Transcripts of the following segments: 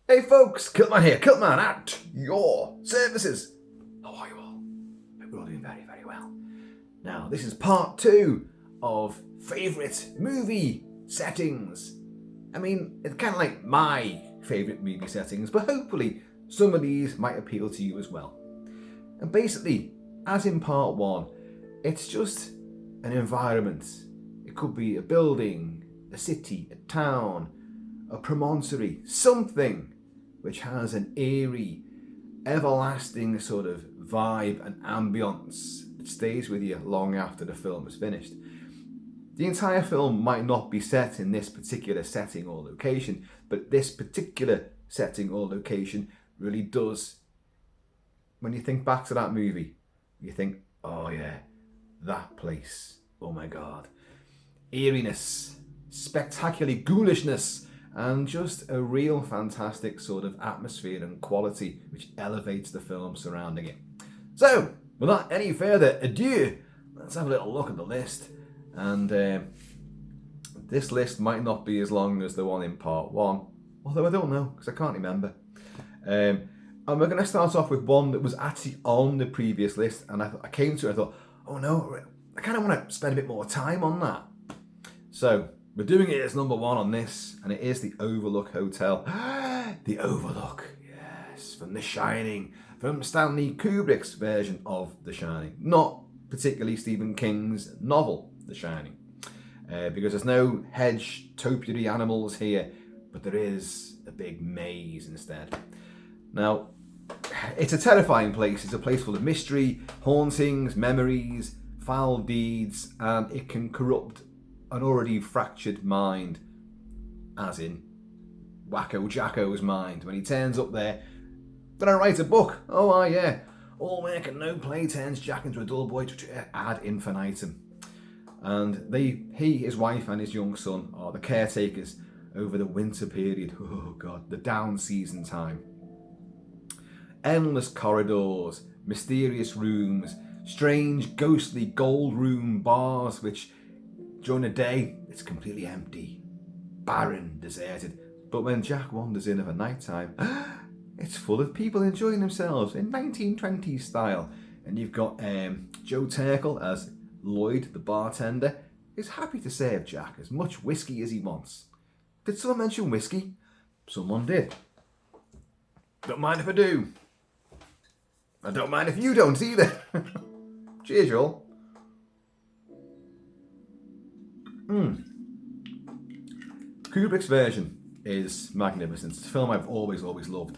Hey folks, Kilt-Man here, Kilt-Man at your services. How are you all? Hope you're all doing very, very well. Now, this is part 2 of favourite movie settings. I mean, it's kind of like my favourite movie settings, but hopefully some of these might appeal to you as well. And basically, as in part 1, it's just an environment. It could be a building, a city, a town, a promontory, something which has an eerie, everlasting sort of vibe and ambience that stays with you long after the film is finished. The entire film might not be set in this particular setting or location, but this particular setting or location really does. When you think back to that movie, you think, oh yeah, that place, oh my god. Eeriness, spectacularly ghoulishness, and just a real fantastic sort of atmosphere and quality which elevates the film surrounding it. So, without any further ado, let's have a little look at the list. And this list might not be as long as the one in part 1, although I don't know, because I can't remember. And we're going to start off with one that was actually on the previous list, and I came to it and I thought, oh no, I kind of want to spend a bit more time on that. So, we're doing it as number 1 on this, and it is the Overlook Hotel. The Overlook, yes, from The Shining, from Stanley Kubrick's version of The Shining. Not particularly Stephen King's novel, The Shining. Because there's no hedge topiary animals here, but there is a big maze instead. Now, it's a terrifying place. It's a place full of mystery, hauntings, memories, foul deeds, and it can corrupt an already fractured mind, as in Wacko Jacko's mind, when he turns up there. Did I write a book? Oh, yeah. All work and no play turns Jack into a dull boy ad infinitum. And he, his wife, and his young son are the caretakers over the winter period. Oh, God, the down season time. Endless corridors, mysterious rooms, strange, ghostly gold room bars, which during the day, it's completely empty, barren, deserted. But when Jack wanders in of a night time, it's full of people enjoying themselves in 1920s style. And you've got Joe Turkle as Lloyd, the bartender, is happy to serve Jack as much whiskey as he wants. Did someone mention whiskey? Someone did. Don't mind if I do. I don't mind if you don't either. Cheers, y'all. Kubrick's version is magnificent. It's a film I've always loved.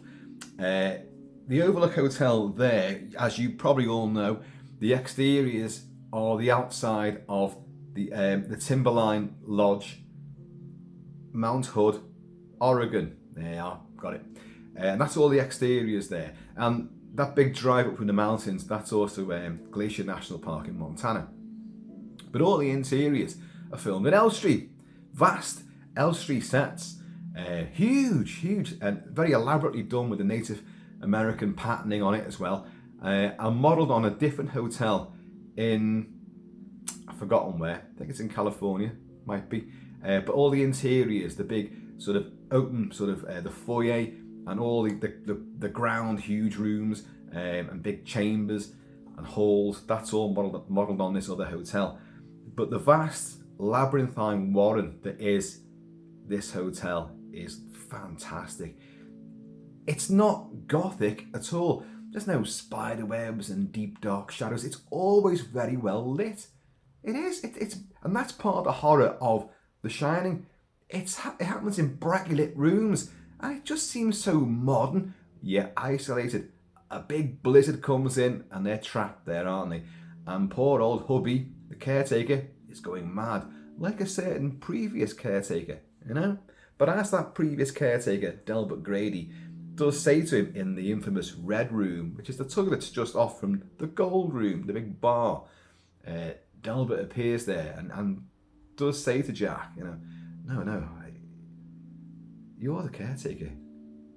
The Overlook Hotel there, as you probably all know, the exteriors are the outside of the Timberline Lodge, Mount Hood, Oregon. There you are, got it. And that's all the exteriors there. And that big drive up from the mountains, that's also Glacial National Park in Montana. But all the interiors are filmed in Elstree. Vast Elstree sets. Huge, and very elaborately done with the Native American patterning on it as well. And modelled on a different hotel in, I've forgotten where, I think it's in California, might be. But all the interiors, the big sort of open, sort of the foyer, and all the ground, huge rooms, and big chambers and halls, that's all modelled on this other hotel. But the vast labyrinthine warren that is this hotel is fantastic. It's not gothic at all. There's no spider webs and deep dark shadows. It's always very well lit. It is. It's and that's part of the horror of The Shining. It happens in brightly lit rooms, and it just seems so modern yet isolated. A big blizzard comes in, and they're trapped there, aren't they? And poor old hubby, the caretaker, is going mad, like a certain previous caretaker, you know? But as that previous caretaker, Delbert Grady, does say to him in the infamous Red Room, which is the toilet's just off from the Gold Room, the big bar, Delbert appears there and does say to Jack, you know, no, you're the caretaker.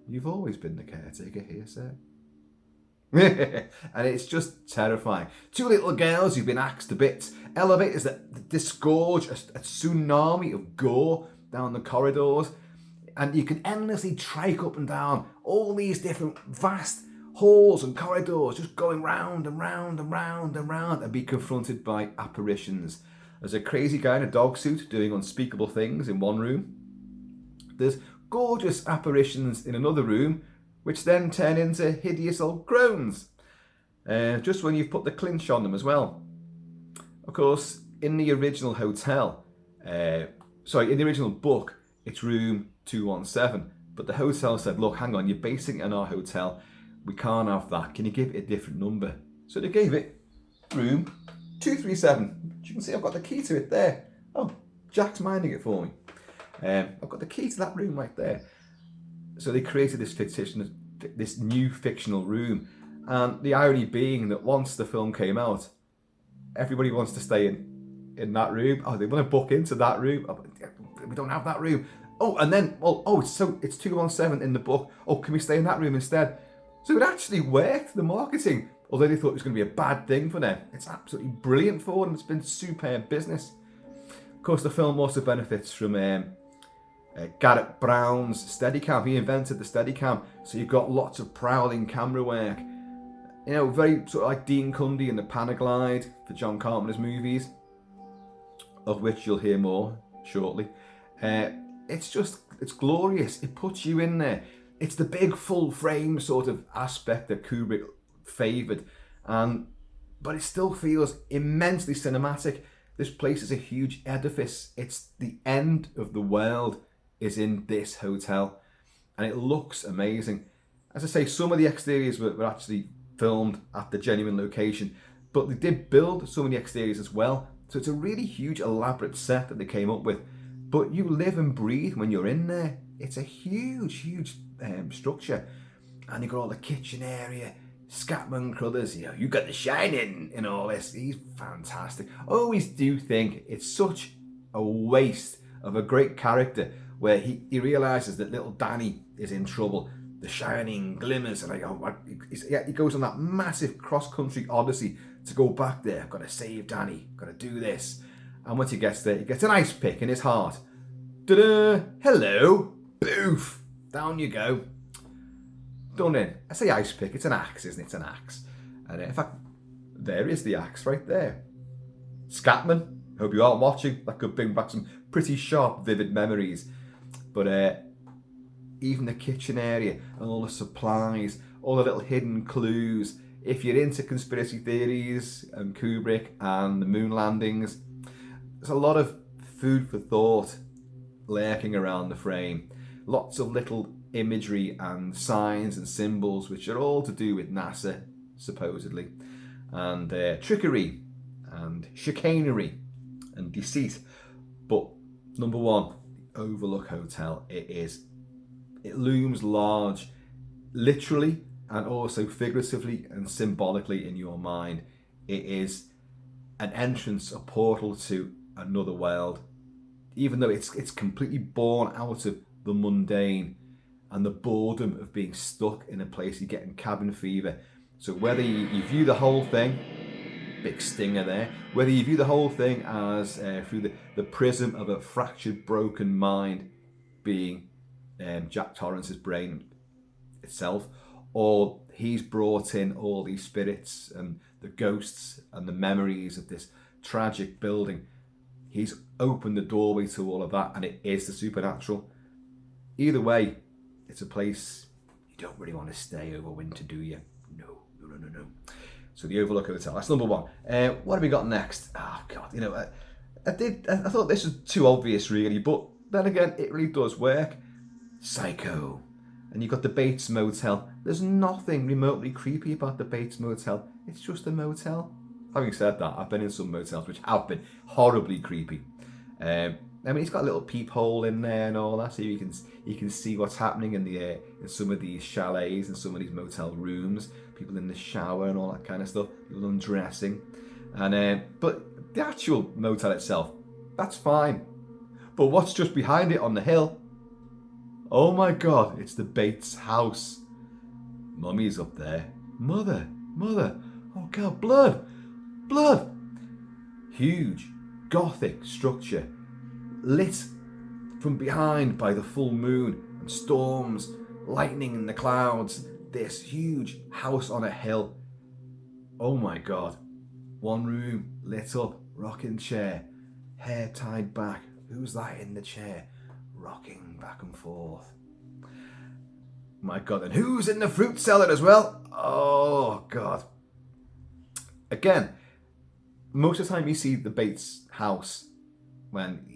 You've always been the caretaker here, sir. And it's just terrifying. Two little girls who've been axed to bits, elevators that disgorge a tsunami of gore down the corridors. And you can endlessly trek up and down all these different vast halls and corridors, just going round and round and round and round, and be confronted by apparitions. There's a crazy guy in a dog suit doing unspeakable things in one room. There's gorgeous apparitions in another room, which then turn into hideous old crones, just when you've put the clinch on them as well. Of course, in the original hotel, in the original book, it's room 217, but the hotel said, look, hang on, you're basing it in our hotel, we can't have that, can you give it a different number? So they gave it room 237. You can see I've got the key to it there. Oh, Jack's minding it for me. I've got the key to that room right there. So they created this new fictional room, and the irony being that once the film came out, everybody wants to stay in that room. Oh, they want to book into that room. Oh, we don't have that room. Oh, and then, it's 217 in the book. Oh, can we stay in that room instead? So it actually worked, the marketing. Although they thought it was going to be a bad thing for them. It's absolutely brilliant for them. It's been superb business. Of course, the film also benefits from Garrett Brown's Steadicam. He invented the Steadicam. So you've got lots of prowling camera work. You know, very sort of like Dean Cundy and the Panaglide for John Carpenter's movies, of which you'll hear more shortly. It's glorious. It puts you in there. It's the big full frame sort of aspect that Kubrick favoured, but it still feels immensely cinematic. This place is a huge edifice. It's the end of the world is in this hotel, and it looks amazing. As I say, some of the exteriors were actually filmed at the genuine location, but they did build some of the exteriors as well. So it's a really huge, elaborate set that they came up with. But you live and breathe when you're in there. It's a huge structure, and you've got all the kitchen area. Scatman Crothers, you got The Shining and all this. He's fantastic. I always do think it's such a waste of a great character where he realises that little Danny is in trouble. The Shining glimmers, and he goes on that massive cross-country odyssey to go back there. I've got to save Danny, got to do this. And once he gets there, he gets an ice pick in his heart. Ta-da! Hello! Boof! Down you go. Done in. I say ice pick, it's an axe, isn't it? It's an axe. And in fact, there is the axe right there. Scatman, hope you aren't watching. That could bring back some pretty sharp, vivid memories. But even the kitchen area and all the supplies, all the little hidden clues. If you're into conspiracy theories and Kubrick and the moon landings, there's a lot of food for thought lurking around the frame. Lots of little imagery and signs and symbols which are all to do with NASA, supposedly, and trickery and chicanery and deceit. But number one, Overlook Hotel, it looms large, literally and also figuratively and symbolically in your mind. It is an entrance, a portal to another world, even though it's completely born out of the mundane and the boredom of being stuck in a place, you're getting cabin fever. So whether you view the whole thing, big stinger there, whether you view the whole thing as through the prism of a fractured, broken mind being Jack Torrance's brain itself, or he's brought in all these spirits and the ghosts and the memories of this tragic building, he's opened the doorway to all of that, and it is the supernatural. Either way, it's a place you don't really want to stay over winter, do you? No. So the Overlook Hotel, that's number one. What have we got next? Oh God, I thought this was too obvious really, but then again, it really does work. Psycho. And you've got the Bates Motel. There's nothing remotely creepy about the Bates Motel. It's just a motel. Having said that, I've been in some motels which have been horribly creepy. It's got a little peephole in there and all that, so you can see what's happening in some of these chalets and some of these motel rooms. People in the shower and all that kind of stuff. People undressing, but the actual motel itself, that's fine. But what's just behind it on the hill? Oh my God! It's the Bates house. Mummy's up there. Mother. Oh God! Blood. Huge Gothic structure. Lit from behind by the full moon and storms, lightning in the clouds. This huge house on a hill. Oh my God. One room, lit up, rocking chair, hair tied back. Who's that in the chair? Rocking back and forth. My God, and who's in the fruit cellar as well? Oh God. Again, most of the time you see the Bates house when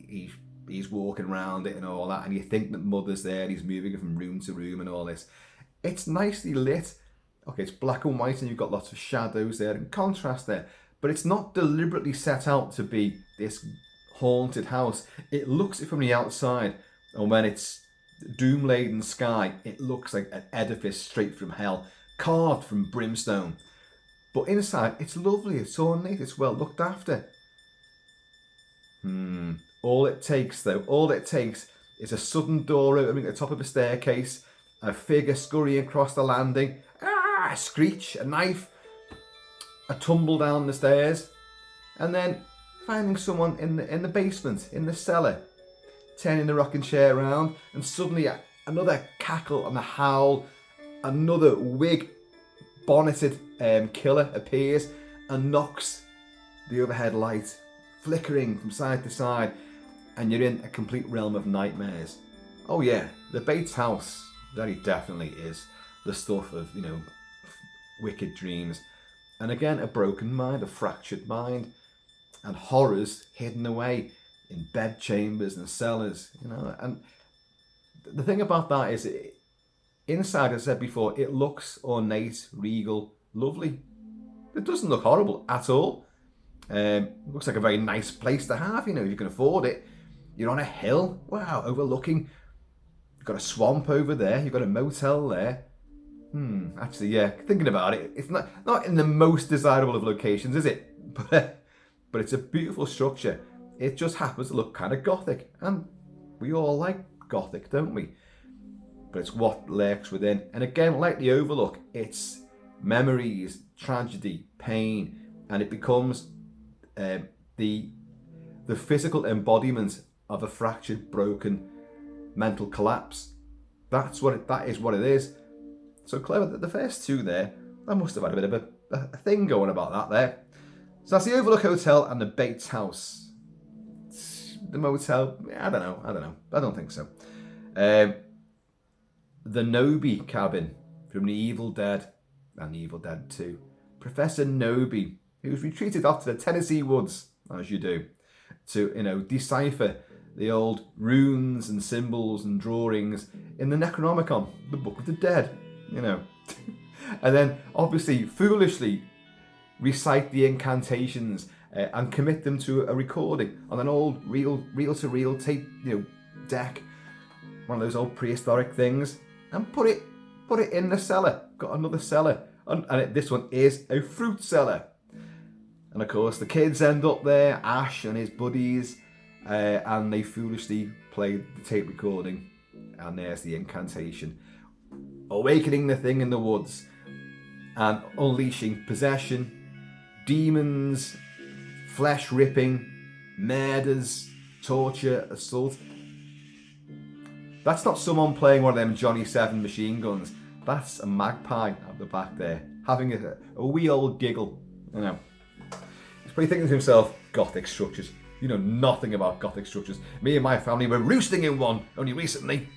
he's walking around it and all that, and you think that Mother's there and he's moving from room to room and all this. It's nicely lit. Okay, it's black and white and you've got lots of shadows there and contrast there, but it's not deliberately set out to be this haunted house. It looks it from the outside, and when it's doom-laden sky, it looks like an edifice straight from hell, carved from brimstone. But inside, it's lovely, it's ornate, it's well looked after. All it takes is a sudden door opening at the top of a staircase, a figure scurrying across the landing, a screech, a knife, a tumble down the stairs, and then finding someone in the basement, in the cellar, turning the rocking chair around, and suddenly another cackle and a howl, another wig bonneted killer appears and knocks the overhead light, flickering from side to side, and you're in a complete realm of nightmares. Oh yeah, the Bates house very definitely is the stuff of, wicked dreams. And again, a broken mind, a fractured mind, and horrors hidden away in bed chambers and cellars, And the thing about that is, inside, as I said before, it looks ornate, regal, lovely. It doesn't look horrible at all. It looks like a very nice place to have, if you can afford it. You're on a hill, wow, overlooking. You've got a swamp over there, you've got a motel there. Actually, yeah, thinking about it, it's not in the most desirable of locations, is it? But it's a beautiful structure. It just happens to look kind of Gothic, and we all like Gothic, don't we? But it's what lurks within. And again, like the Overlook, it's memories, tragedy, pain, and it becomes the physical embodiment of a fractured, broken mental collapse. That is what it is. So clever that the first two there, I must have had a bit of a thing going about that there. So that's the Overlook Hotel and the Bates house. The motel, I don't know. I don't think so. The Noby cabin from The Evil Dead and The Evil Dead 2. Professor Noby, who's retreated off to the Tennessee woods, as you do, to, decipher the old runes and symbols and drawings in the Necronomicon, the Book of the Dead, And then, obviously, foolishly recite the incantations and commit them to a recording on an old reel-to-reel tape, deck, one of those old prehistoric things, and put it in the cellar. Got another cellar, and this one is a fruit cellar. And of course, the kids end up there, Ash and his buddies, and they foolishly play the tape recording, and there's the incantation, awakening the thing in the woods, and unleashing possession, demons, flesh ripping, murders, torture, assault. That's not someone playing one of them Johnny 7 machine guns. That's a magpie at the back there, having a wee old giggle. He's probably thinking to himself, Gothic Structures. You know nothing about Gothic Structures. Me and my family were roosting in one only recently.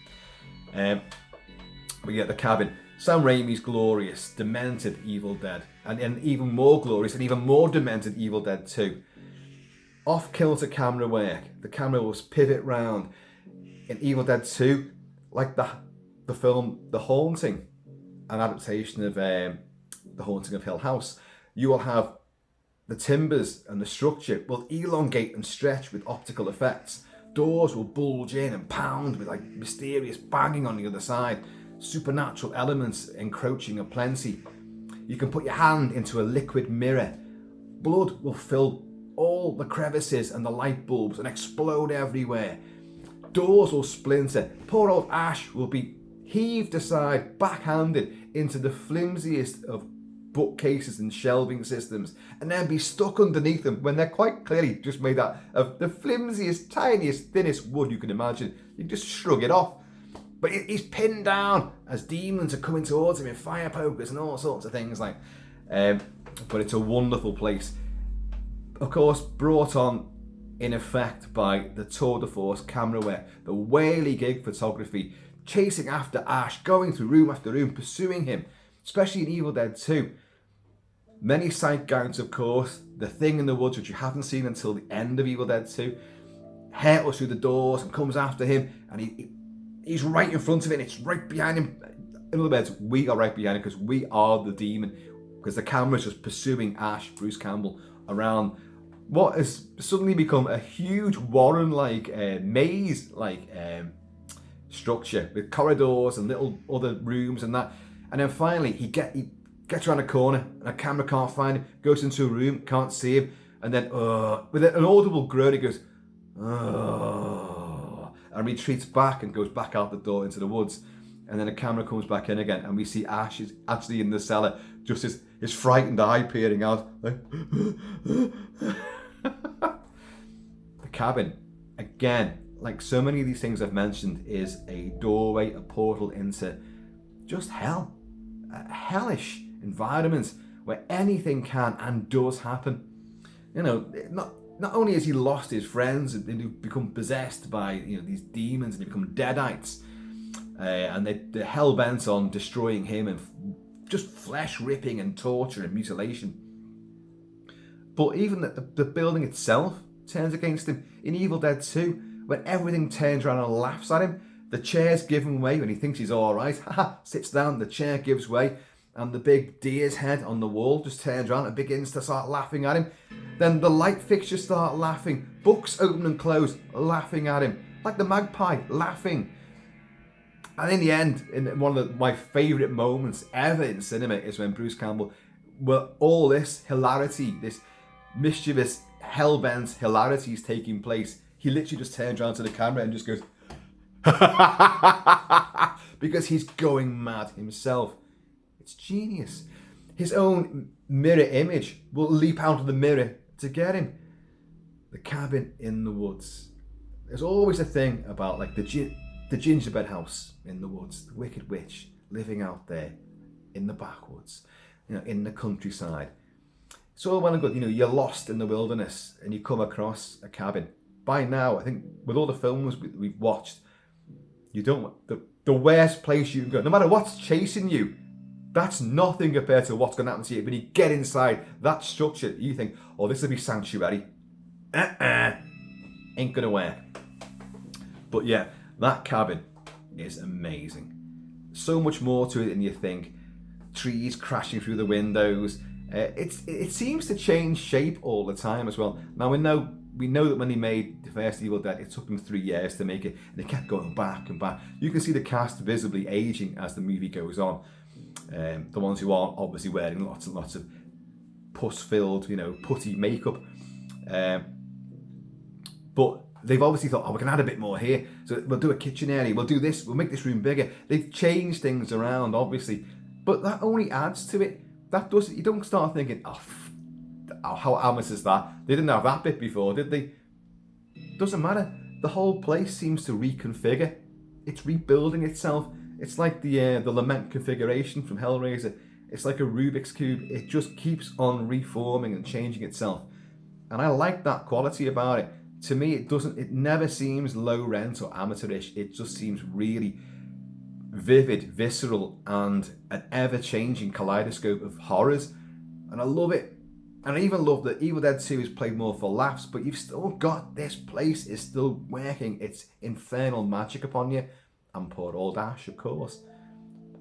We get the cabin. Sam Raimi's glorious, demented Evil Dead. And even more glorious and even more demented Evil Dead 2. Off-kilter camera work. The camera will pivot round. In Evil Dead 2, like the film The Haunting, an adaptation of The Haunting of Hill House, you will have the timbers and the structure will elongate and stretch with optical effects. Doors will bulge in and pound with like mysterious banging on the other side. Supernatural elements encroaching aplenty. You can put your hand into a liquid mirror. Blood will fill all the crevices and the light bulbs and explode everywhere. Doors will splinter. Poor old Ash will be heaved aside, backhanded, into the flimsiest of bookcases and shelving systems, and then be stuck underneath them when they're quite clearly just made out of the flimsiest, tiniest, thinnest wood you can imagine. You can just shrug it off. But he's pinned down as demons are coming towards him in fire pokers and all sorts of things like. But it's a wonderful place. Of course, brought on in effect by the tour de force camera work, the whirligig photography, chasing after Ash, going through room after room, pursuing him, especially in Evil Dead 2. Many sight gags, of course. The thing in the woods, which you haven't seen until the end of Evil Dead 2, hurtles through the doors and comes after him, and he's right in front of it, and it's right behind him. In other words, we are right behind him because we are the demon, because the camera's just pursuing Ash, Bruce Campbell, around what has suddenly become a huge Warren-like, maze-like structure with corridors and little other rooms and that. And then finally, he gets around a corner, and a camera can't find him, goes into a room, can't see him, and then, with an audible groan, he goes, and retreats back and goes back out the door into the woods. And then the camera comes back in again, and we see Ash is actually in the cellar, just his frightened eye peering out. Like, the cabin, again, like so many of these things I've mentioned, is a doorway, a portal into just hell. A hellish environment where anything can and does happen. You know, not only has he lost his friends and become possessed by these demons and they become deadites, and they're hell bent on destroying him and just flesh ripping and torture and mutilation. But even the building itself turns against him. In Evil Dead 2, when everything turns around and laughs at him, the chair's given way when he thinks he's all right. Sits down, the chair gives way, and the big deer's head on the wall just turns around and begins to start laughing at him. Then the light fixtures start laughing, books open and close, laughing at him, like the magpie, laughing. And in the end, in one of my favourite moments ever in cinema, is when Bruce Campbell, well, all this hilarity, this mischievous, hell-bent hilarity is taking place, he literally just turns around to the camera and just goes, because he's going mad himself. It's genius. His own mirror image will leap out of the mirror to get him. The cabin in the woods. There's always a thing about like the gingerbread house in the woods, the wicked witch living out there in the backwoods, in the countryside. It's all well and good, you're lost in the wilderness and you come across a cabin. By now, I think with all the films we've watched, you don't, the worst place you can go, no matter what's chasing you, that's nothing compared to what's going to happen to you. When you get inside that structure, you think, oh, this will be sanctuary. Ain't going to work. But yeah, that cabin is amazing. So much more to it than you think. Trees crashing through the windows. It seems to change shape all the time as well. Now we know that when they made the first Evil Dead, it took them 3 years to make it, and they kept going back and back. You can see the cast visibly aging as the movie goes on. The ones who aren't obviously wearing lots and lots of pus-filled, putty makeup. But they've obviously thought, we can add a bit more here. So we'll do a kitchen area, we'll do this, we'll make this room bigger. They've changed things around, obviously. But that only adds to it. That doesn't, you don't start thinking, how amateur is that? They didn't have that bit before, did they? Doesn't matter. The whole place seems to reconfigure. It's rebuilding itself. It's like the lament configuration from Hellraiser. It's like a Rubik's Cube. It just keeps on reforming and changing itself. And I like that quality about it. To me, it never seems low rent or amateurish. It just seems really vivid, visceral, and an ever-changing kaleidoscope of horrors. And I love it. And I even love that Evil Dead 2 is played more for laughs, but you've still got this place is still working its infernal magic upon you. And poor old Ash, of course.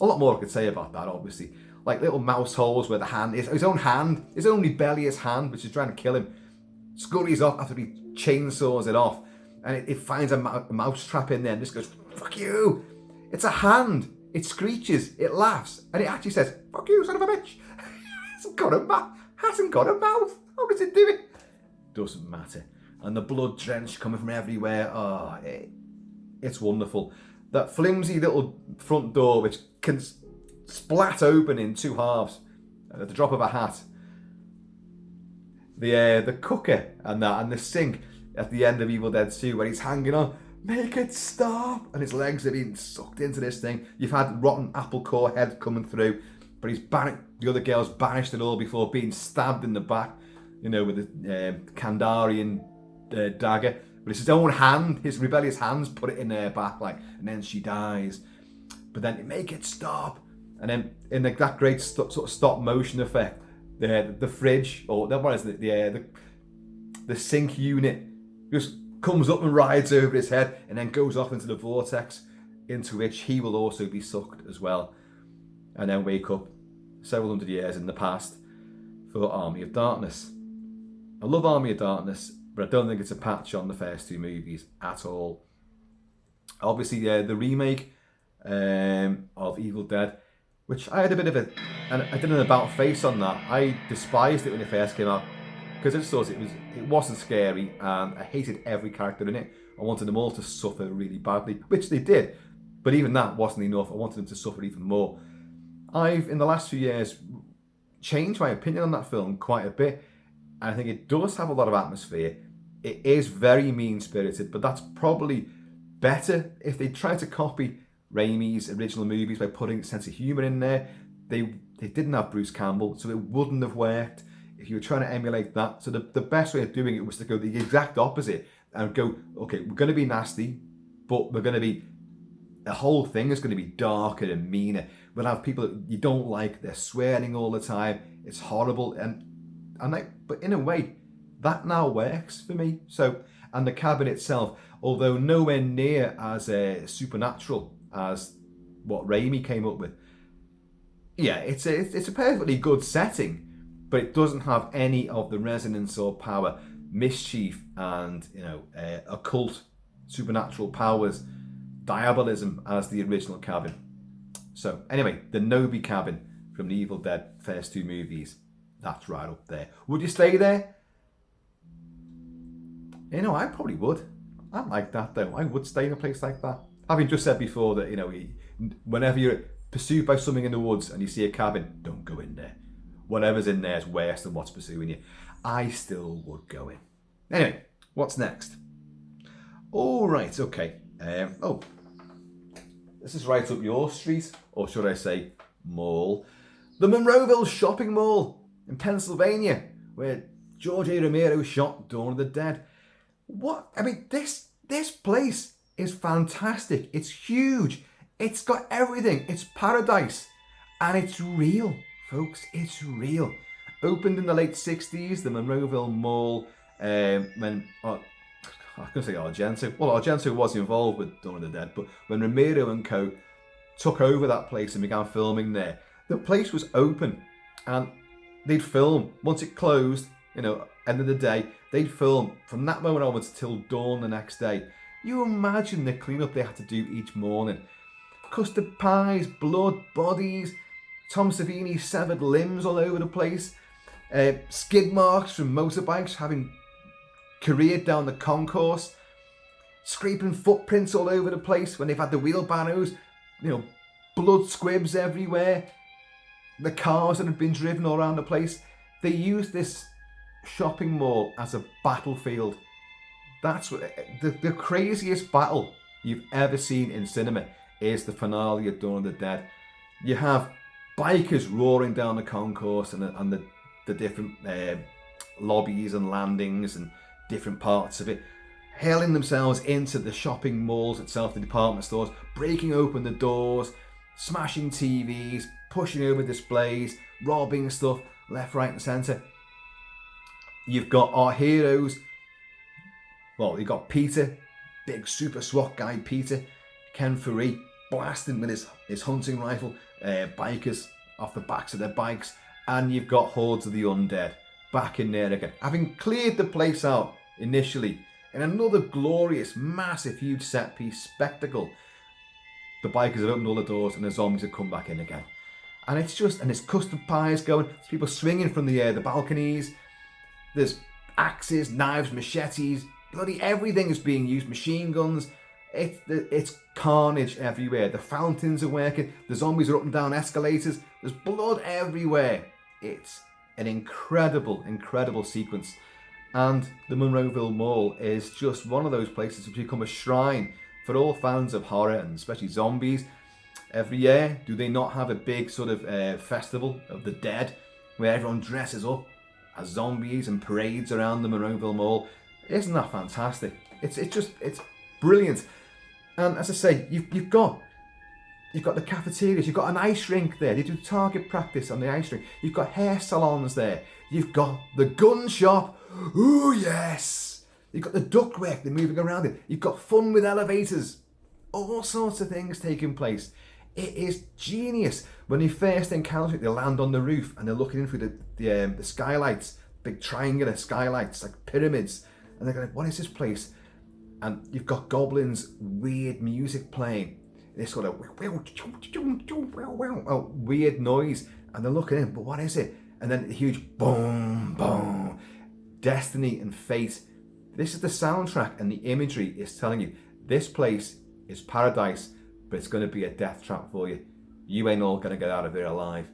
A lot more I could say about that, obviously. Like little mouse holes where the hand is, his own rebellious hand, which is trying to kill him, scurries off after he chainsaws it off. And it finds a mouse trap in there and just goes, fuck you. It's a hand. It screeches. It laughs. And it actually says, fuck you, son of a bitch. Hasn't got a mouth. How does it do it? Doesn't matter. And the blood trench coming from everywhere. Oh, it's wonderful. That flimsy little front door, which can splat open in two halves. at the drop of a hat. The cooker and the sink at the end of Evil Dead 2 where he's hanging on, make it stop, and his legs are being sucked into this thing. You've had rotten apple core head coming through, but the other girl's banished it all before being stabbed in the back, with the Kandarian dagger. But it's his own hand, his rebellious hands put it in her back, and then she dies. But then make it stop, and then in that great sort of stop motion effect, the fridge, or what is it, the sink unit just comes up and rides over his head and then goes off into the vortex into which he will also be sucked as well, and then wake up several hundred years in the past for Army of Darkness. I love Army of Darkness, but I don't think it's a patch on the first two movies at all. Obviously, the remake of Evil Dead, which I had a bit of I did an about face on that. I despised it when it first came out because I just thought it wasn't scary, and I hated every character in it. I wanted them all to suffer really badly, which they did, but even that wasn't enough. I wanted them to suffer even more. I've, in the last few years, changed my opinion on that film quite a bit. I think it does have a lot of atmosphere. It is very mean-spirited, but that's probably better. If they tried to copy Raimi's original movies by putting a sense of humour in there, they didn't have Bruce Campbell, so it wouldn't have worked if you were trying to emulate that. So the best way of doing it was to go the exact opposite and go, okay, we're going to be nasty, but the whole thing is going to be darker and meaner. We'll have people that you don't like, they're swearing all the time, it's horrible, but in a way, that now works for me. So, and the cabin itself, although nowhere near as supernatural as what Raimi came up with, yeah, it's a perfectly good setting, but it doesn't have any of the resonance or power, mischief, and occult supernatural powers, diabolism as the original cabin. So anyway, the Nobi cabin from the Evil Dead first two movies, that's right up there. Would you stay there? I probably would. I like that though. I would stay in a place like that. Having just said before that, whenever you're pursued by something in the woods and you see a cabin, don't go in there. Whatever's in there is worse than what's pursuing you. I still would go in. Anyway, what's next? All right, okay. This is right up your street, or should I say mall. The Monroeville Shopping Mall in Pennsylvania, where George A. Romero shot Dawn of the Dead. This place is fantastic. It's huge. It's got everything. It's paradise. And it's real, folks. It's real. Opened in the late 60s, the Monroeville Mall, I was going to say Argento. Well, Argento was involved with Dawn of the Dead, but when Romero and co. took over that place and began filming there, the place was open and they'd film. Once it closed, end of the day, they'd film from that moment onwards till dawn the next day. You imagine the cleanup they had to do each morning. Custard pies, blood, bodies, Tom Savini's severed limbs all over the place, skid marks from motorbikes having careered down the concourse, scraping footprints all over the place when they've had the wheelbarrows, blood squibs everywhere, the cars that have been driven all around the place. They used this shopping mall as a battlefield. That's what the craziest battle you've ever seen in cinema is the finale of Dawn of the Dead. You have bikers roaring down the concourse and the different lobbies and landings and different parts of it, hurling themselves into the shopping malls itself, the department stores, breaking open the doors, smashing TVs, pushing over displays, robbing stuff left, right and centre. You've got our heroes. Well, you've got Peter, big super SWAT guy Peter, Ken Faree, blasting with his hunting rifle, bikers off the backs of their bikes, and you've got hordes of the undead back in there again, having cleared the place out initially in another glorious, massive, huge set piece spectacle. The bikers have opened all the doors and the zombies have come back in again, and it's custard pies going. There's people swinging from the balconies. There's axes, knives, machetes, bloody everything is being used. Machine guns. It's carnage everywhere. The fountains are working. The zombies are up and down escalators. There's blood everywhere. It's an incredible, incredible sequence. And the Monroeville Mall is just one of those places to become a shrine for all fans of horror and especially zombies. Every year, do they not have a big sort of festival of the dead where everyone dresses up as zombies and parades around the Monroeville Mall? Isn't that fantastic? It's brilliant. And as I say, you've got the cafeterias, you've got an ice rink there. They do target practice on the ice rink. You've got hair salons there. You've got the gun shop. Ooh, yes. You've got the ductwork, they're moving around it. You've got fun with elevators. All sorts of things taking place. It is genius. When they first encounter it, they land on the roof and they're looking in through the skylights, big triangular skylights, like pyramids. And they're going, what is this place? And you've got goblins' weird music playing. This sort of weird noise. And they're looking in, but what is it? And then a huge boom, boom. Destiny and fate. This is the soundtrack, and the imagery is telling you this place is paradise, but it's going to be a death trap for you. You ain't all going to get out of here alive.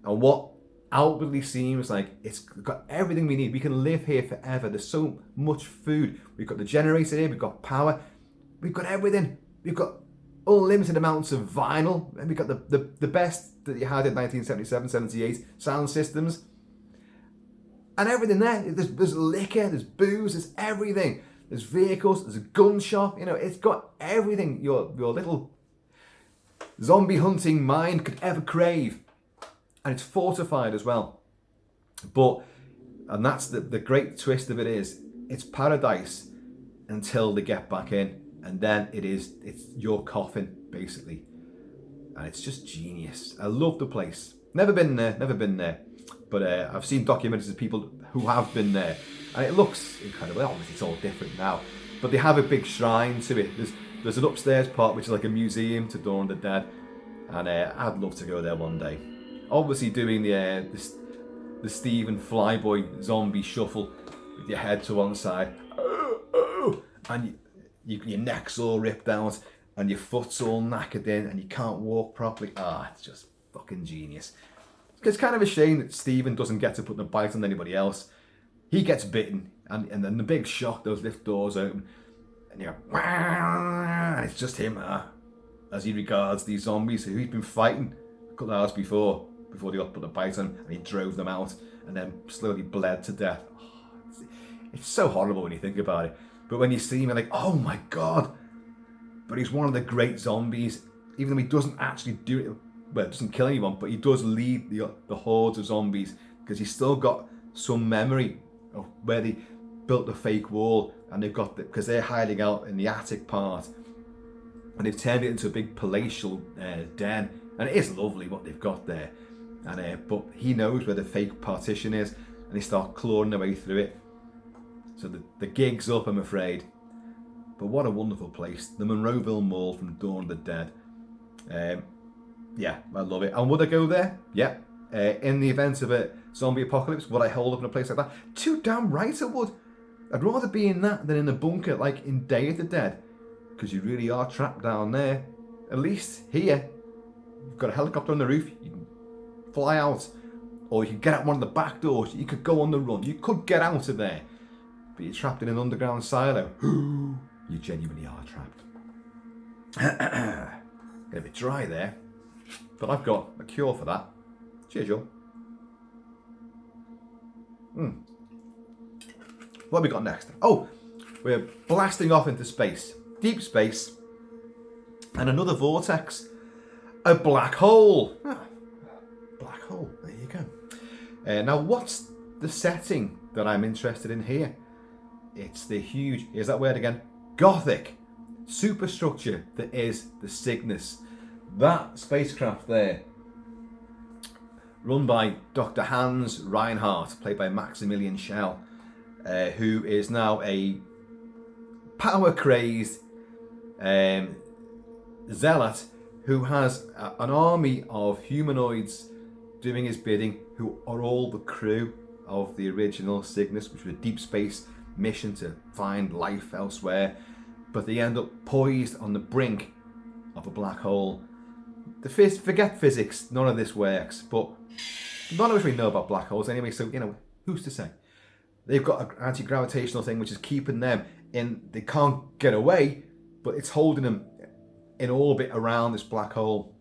And what outwardly seems like it's got everything we need. We can live here forever. There's so much food. We've got the generator here. We've got power. We've got everything. We've got unlimited amounts of vinyl. And we've got the best that you had in 1977, 78 sound systems. And everything there. There's liquor, there's booze, there's everything. There's vehicles, there's a gun shop. It's got everything your little zombie hunting mind could ever crave. And it's fortified as well. And that's the great twist of it is, it's paradise until they get back in. And then it's your coffin, basically. And it's just genius. I love the place. Never been there. But I've seen documentaries of people who have been there. And it looks incredible. Obviously, it's all different now. But they have a big shrine to it. There's an upstairs part, which is like a museum to Dawn of the Dead. And I'd love to go there one day. Obviously doing the Stephen Flyboy zombie shuffle with your head to one side. And your neck's all ripped out. And your foot's all knackered in. And you can't walk properly. It's just fucking genius. It's kind of a shame that Stephen doesn't get to put the bite on anybody else. He gets bitten, and then the big shock, those lift doors open, and you're and it's just him as he regards these zombies who he's been fighting a couple of hours before they got put the bite on, and he drove them out, and then slowly bled to death. It's so horrible when you think about it. But when you see him, you're like, oh my god! But he's one of the great zombies, even though he doesn't actually do it. Well, it doesn't kill anyone, but he does lead the hordes of zombies because he's still got some memory of where they built the fake wall, and they've got because they're hiding out in the attic part, and they've turned it into a big palatial den, and it is lovely what they've got there. And but he knows where the fake partition is, and they start clawing their way through it. So the gig's up, I'm afraid. But what a wonderful place, the Monroeville Mall from Dawn of the Dead. Yeah, I love it. And would I go there? Yeah. In the event of a zombie apocalypse, would I hold up in a place like that? Too damn right I would. I'd rather be in that than in a bunker like in Day of the Dead. Because you really are trapped down there. At least here, you've got a helicopter on the roof. You can fly out. Or you can get out one of the back doors. You could go on the run. You could get out of there. But you're trapped in an underground silo. You genuinely are trapped. Get a bit dry there. But I've got a cure for that. Cheers, Joe. What have we got next? Oh, we're blasting off into space. Deep space. And another vortex. A black hole. Black hole. There you go. Now, what's the setting that I'm interested in here? It's the huge, here's that word again, Gothic superstructure that is the Cygnus. That spacecraft there, run by Dr. Hans Reinhardt, played by Maximilian Schell, who is now a power-crazed zealot who has an army of humanoids doing his bidding, who are all the crew of the original Cygnus, which was a deep space mission to find life elsewhere. But they end up poised on the brink of a black hole. Forget physics, none of this works, but None of us really know about black holes anyway, so, who's to say? They've got an anti-gravitational thing which is keeping them in, they can't get away, but it's holding them in orbit around this black hole.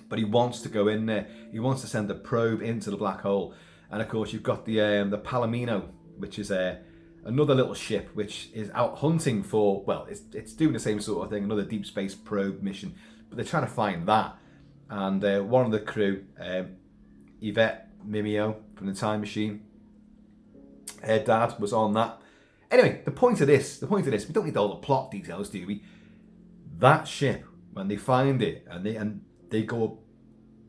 But he wants to go in there. He wants to send a probe into the black hole. And of course you've got the Palomino, which is another little ship which is out hunting for, well, it's doing the same sort of thing, another deep space probe mission. But they're trying to find that. And one of the crew, Yvette Mimeo from the Time Machine, her dad was on that. Anyway, the point of this, we don't need all the plot details, do we? That ship, when they find it and they go up,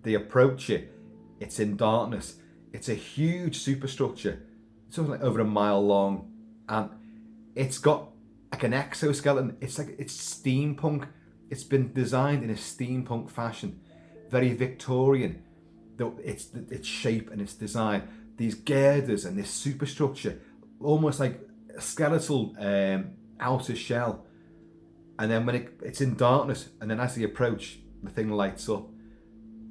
they approach it, it's in darkness. It's a huge superstructure, something like over a mile long, and it's got like an exoskeleton. It's steampunk. It's been designed in a steampunk fashion, very Victorian. Its shape and its design. These girders and this superstructure, almost like a skeletal outer shell. And then when it's in darkness, and then as they approach, the thing lights up.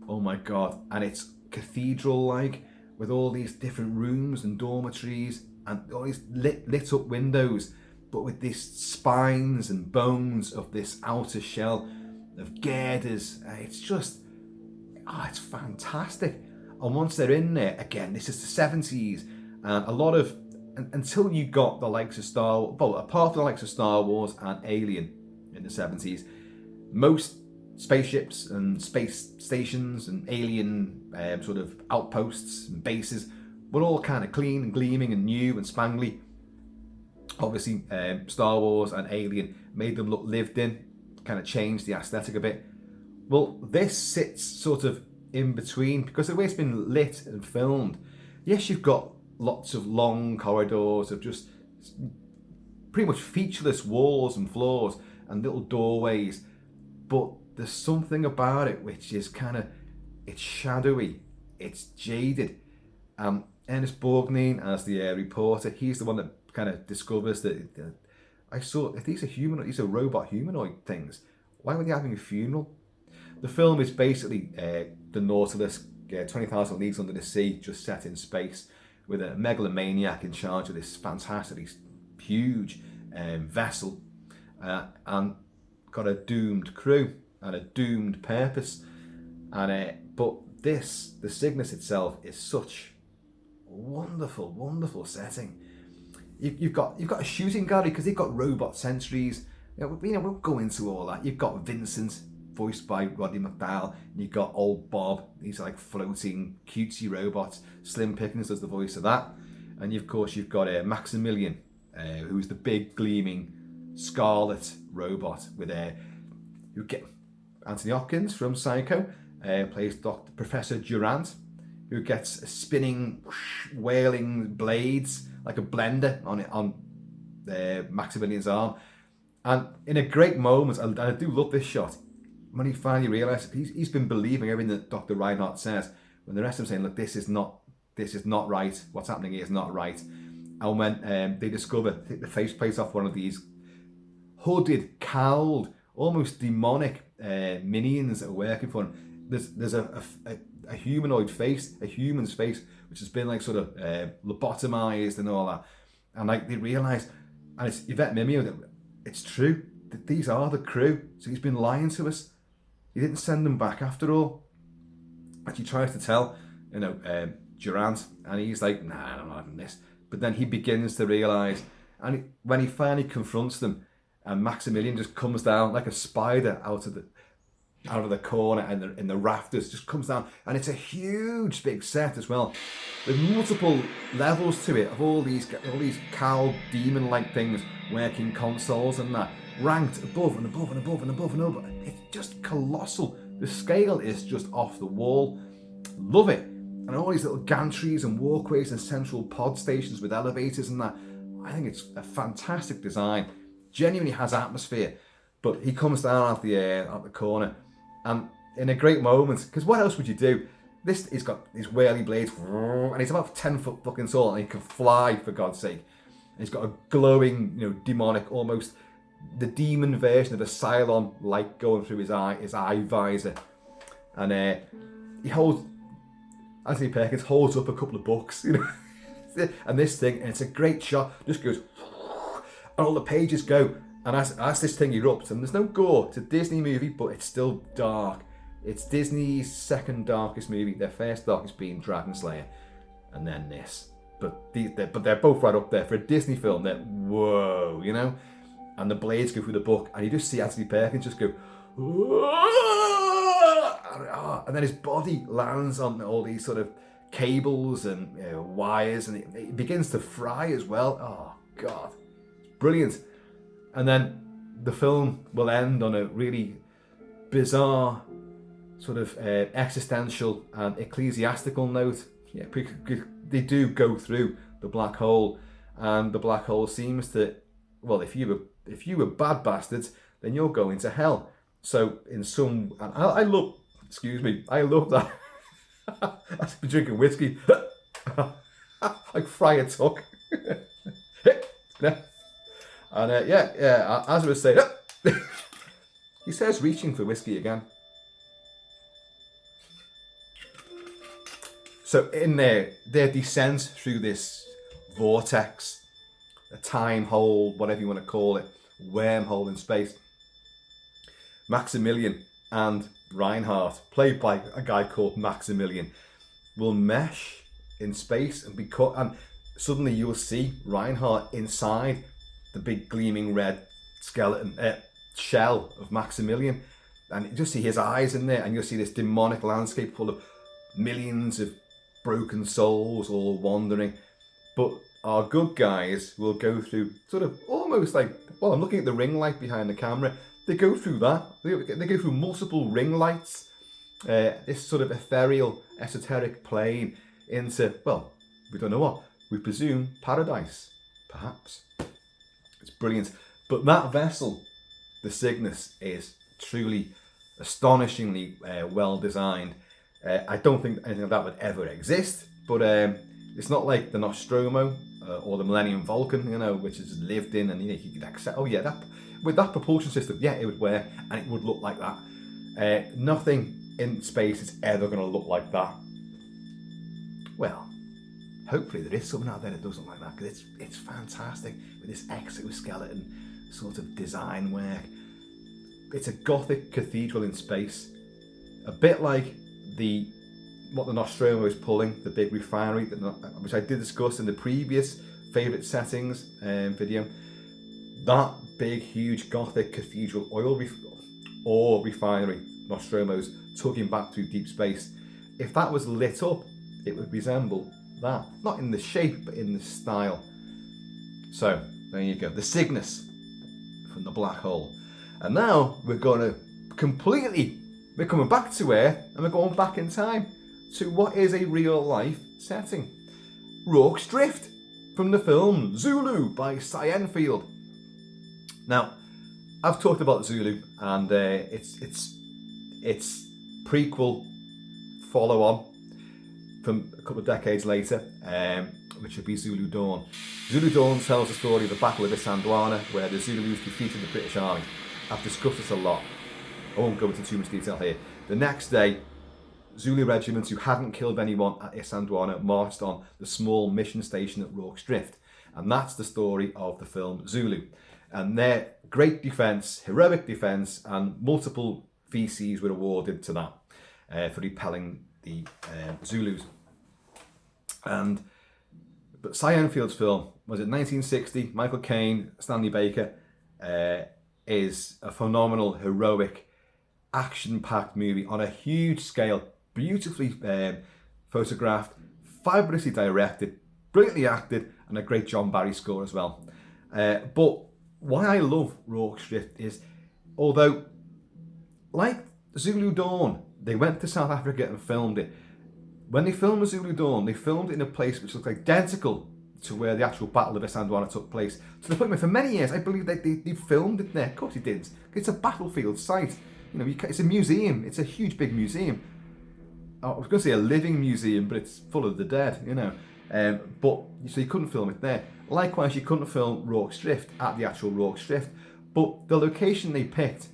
Oh my God. And it's cathedral-like, with all these different rooms and dormitories, and all these lit up windows, but with these spines and bones of this outer shell of girders. It's just, it's fantastic. And once they're in there, again, this is the 70s, and a lot of, until you got the likes of apart from the likes of Star Wars and Alien in the 70s, most spaceships and space stations and alien sort of outposts and bases were all kind of clean and gleaming and new and spangly. Obviously, Star Wars and Alien made them look lived in, kind of changed the aesthetic a bit. Well, this sits sort of in between, because the way it's been lit and filmed, yes, you've got lots of long corridors of just pretty much featureless walls and floors and little doorways, but there's something about it which is it's shadowy, it's jaded. Ernest Borgnine, as the reporter, he's the one that kind of discovers that if these are robot humanoid things, why were they having a funeral? The film is basically the Nautilus, 20,000 Leagues Under the Sea, just set in space, with a megalomaniac in charge of this fantastically huge vessel, and got a doomed crew and a doomed purpose. But the Cygnus itself is such a wonderful, wonderful setting. You've got a shooting gallery, because they've got robot sentries. We'll go into all that. You've got Vincent, voiced by Roddy McDowall, and you've got old Bob. These are like floating cutesy robots. Slim Pickens does the voice of that. And of course you've got Maximilian, who's the big gleaming scarlet robot with who get Anthony Hopkins from Psycho, plays Professor Durant, who gets spinning, wailing blades like a blender on Maximilian's arm. And in a great moment, and I do love this shot, when he finally realises he's been believing everything that Dr. Reinhardt says, when the rest of them saying, look, this is not right, what's happening here is not right. And when they discover, take the faceplate off one of these hooded, cowled, almost demonic minions that are working for him, there's a humanoid face, a human's face, which has been like sort of lobotomized and all that. And like they realise, and it's Yvette Mimeo, that it's true, that these are the crew. So he's been lying to us. He didn't send them back after all. And she tries to tell, Durant, and he's like, nah, I'm not having this. But then he begins to realise, and when he finally confronts them, and Maximilian just comes down like a spider out of the corner, and in the rafters, just comes down, and it's a huge big set as well, with multiple levels to it, of all these cow demon-like things working consoles and that, ranked above and above and above and above and above. It's just colossal. The scale is just off the wall. Love it. And all these little gantries and walkways and central pod stations with elevators and that. I think it's a fantastic design. Genuinely has atmosphere. But he comes down out the corner, and in a great moment, because what else would you do? He's got these whirly blades, and he's about 10 foot fucking tall, and he can fly, for God's sake. And he's got a glowing, demonic, almost the demon version of a Cylon light going through his eye visor. And he holds Anthony Perkins holds up a couple of books, you know, and this thing, and it's a great shot, just goes, and all the pages go, and as this thing erupts, and there's no gore, it's a Disney movie, but it's still dark. It's Disney's second darkest movie, their first darkest being Dragon Slayer, and then this. But they're both right up there. For a Disney film, they're whoa, you know? And the blades go through the book, and you just see Anthony Perkins just go, and then his body lands on all these sort of cables and wires, and it begins to fry as well. Oh, God. Brilliant. And then the film will end on a really bizarre sort of existential and ecclesiastical note. Yeah, they do go through the black hole, and the black hole seems to, well, if you were bad bastards, then you're going to hell. So in some, and I love that. I've been drinking whiskey, like Friar Tuck. And as I was saying, he says reaching for whiskey again. So in their descent through this vortex, a time hole, whatever you want to call it, wormhole in space, Maximilian and Reinhardt, played by a guy called Maximilian, will mesh in space and be cut, and suddenly you'll see Reinhardt inside the big gleaming red skeleton shell of Maximilian, and you just see his eyes in there, and you'll see this demonic landscape full of millions of broken souls all wandering. But our good guys will go through sort of almost like, well, I'm looking at the ring light behind the camera. They go through that. They go through multiple ring lights, this sort of ethereal, esoteric plane into, well, we don't know what. We presume paradise, perhaps. It's brilliant. But that vessel, the Cygnus, is truly astonishingly well designed. I don't think anything like that would ever exist, but it's not like the Nostromo or the Millennium Falcon, you know, which has lived in, and you could accept, oh yeah, that with that propulsion system, yeah, it would work, and it would look like that. Nothing in space is ever going to look like that. Well, hopefully there is something out there that does look like that, because it's fantastic with this exoskeleton sort of design work. It's a Gothic cathedral in space, a bit like what the Nostromo is pulling, the big refinery, which I did discuss in the previous favourite settings video. That big, huge Gothic cathedral or refinery, Nostromo's tugging back through deep space. If that was lit up, it would resemble that. Not in the shape, but in the style. So, there you go. The Cygnus from the black hole. And now we're coming back to Earth, and we're going back in time to what is a real life setting. Rorke's Drift from the film Zulu by Seinfeld. Now, I've talked about Zulu, and it's prequel follow-on from a couple of decades later, which would be Zulu Dawn. Zulu Dawn tells the story of the Battle of Isandlwana, where the Zulus defeated the British Army. I've discussed this a lot. I won't go into too much detail here. The next day, Zulu regiments who hadn't killed anyone at Isandlwana marched on the small mission station at Rorke's Drift. And that's the story of the film Zulu. And their great defence, heroic defence, and multiple VCs were awarded to that for repelling the Zulus. But Seinfeld's film, was it 1960? Michael Caine, Stanley Baker, is a phenomenal, heroic, action-packed movie on a huge scale, beautifully photographed, fabulously directed, brilliantly acted, and a great John Barry score as well. But why I love Rorke's Drift is, although, like Zulu Dawn, they went to South Africa and filmed it. When they filmed Zulu Dawn, they filmed it in a place which looked identical to where the actual Battle of Isandlwana took place. To the point where for many years, I believe that they filmed it there. Of course they didn't. It's a battlefield site. You know, it's a museum. It's a huge, big museum. I was going to say a living museum, but it's full of the dead, you know. So you couldn't film it there. Likewise, you couldn't film Rorke's Drift at the actual Rorke's Drift. But the location they picked,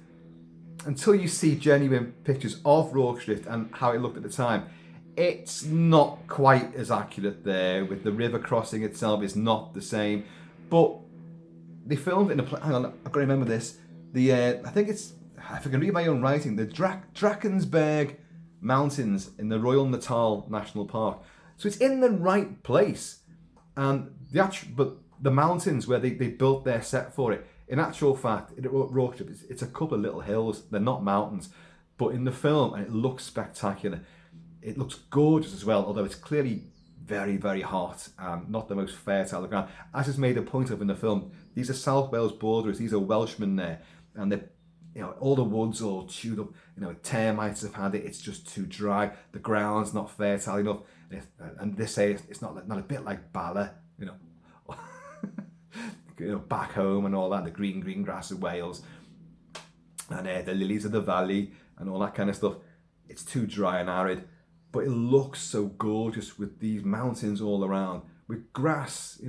until you see genuine pictures of Rorke's Drift and how it looked at the time, It's not quite as accurate there, with the river crossing itself is not the same, but they filmed in hang on, I've got to remember this. I think it's, if I can read my own writing, the Drakensberg Mountains in the Royal Natal National Park. So it's in the right place, and but the mountains where they built their set for it, in actual fact, it's a couple of little hills. They're not mountains, but in the film, and it looks spectacular. It looks gorgeous as well, although it's clearly very, very hot and not the most fertile of ground. As is made a point of in the film, these are South Wales borderers, these are Welshmen there, and they're, all the woods all chewed up, termites have had it, it's just too dry, the ground's not fertile enough, and they say it's not a bit like Bala, back home and all that, the green grass of Wales, and the lilies of the valley and all that kind of stuff. It's too dry and arid, but it looks so gorgeous with these mountains all around, with grass,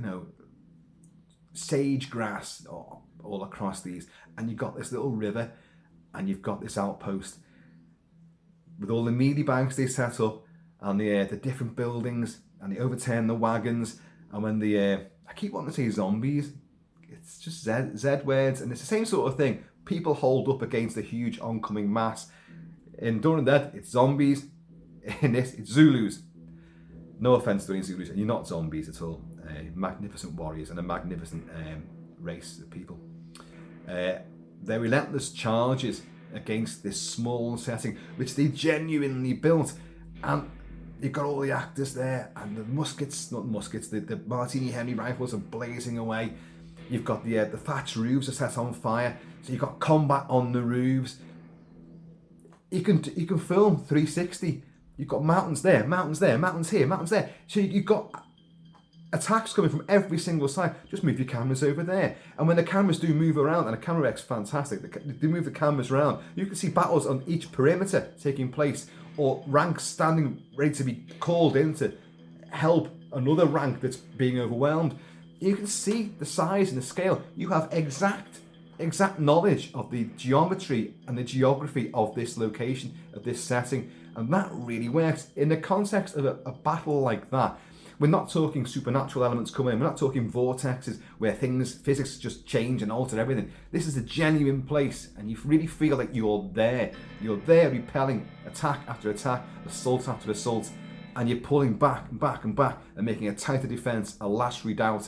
sage grass all across these, and you've got this little river, and you've got this outpost with all the mealy banks they set up, and the different buildings, and they overturn the wagons, and when I keep wanting to say zombies, it's just Z words, and it's the same sort of thing. People hold up against a huge oncoming mass. In Dawn of the Dead, it's zombies. In this, it's Zulus. No offense to any Zulus, and you're not zombies at all. Magnificent warriors and a magnificent race of people. Their relentless charges against this small setting, which they genuinely built, and you've got all the actors there, and the the Martini Henry rifles are blazing away. You've got the thatched roofs are set on fire, so you've got combat on the roofs. You can film 360. You've got mountains there, mountains here, mountains there. So you've got attacks coming from every single side. Just move your cameras over there. And when the cameras do move around, and the camera work's fantastic, they move the cameras around, you can see battles on each perimeter taking place, or ranks standing ready to be called in to help another rank that's being overwhelmed. You can see the size and the scale. You have exact knowledge of the geometry and the geography of this location, of this setting, and that really works. In the context of a battle like that, we're not talking supernatural elements come in, we're not talking vortexes where physics just change and alter everything. This is a genuine place, and you really feel like you're there. You're there repelling attack after attack, assault after assault, and you're pulling back and back and back and making a tighter defence, a last redoubt.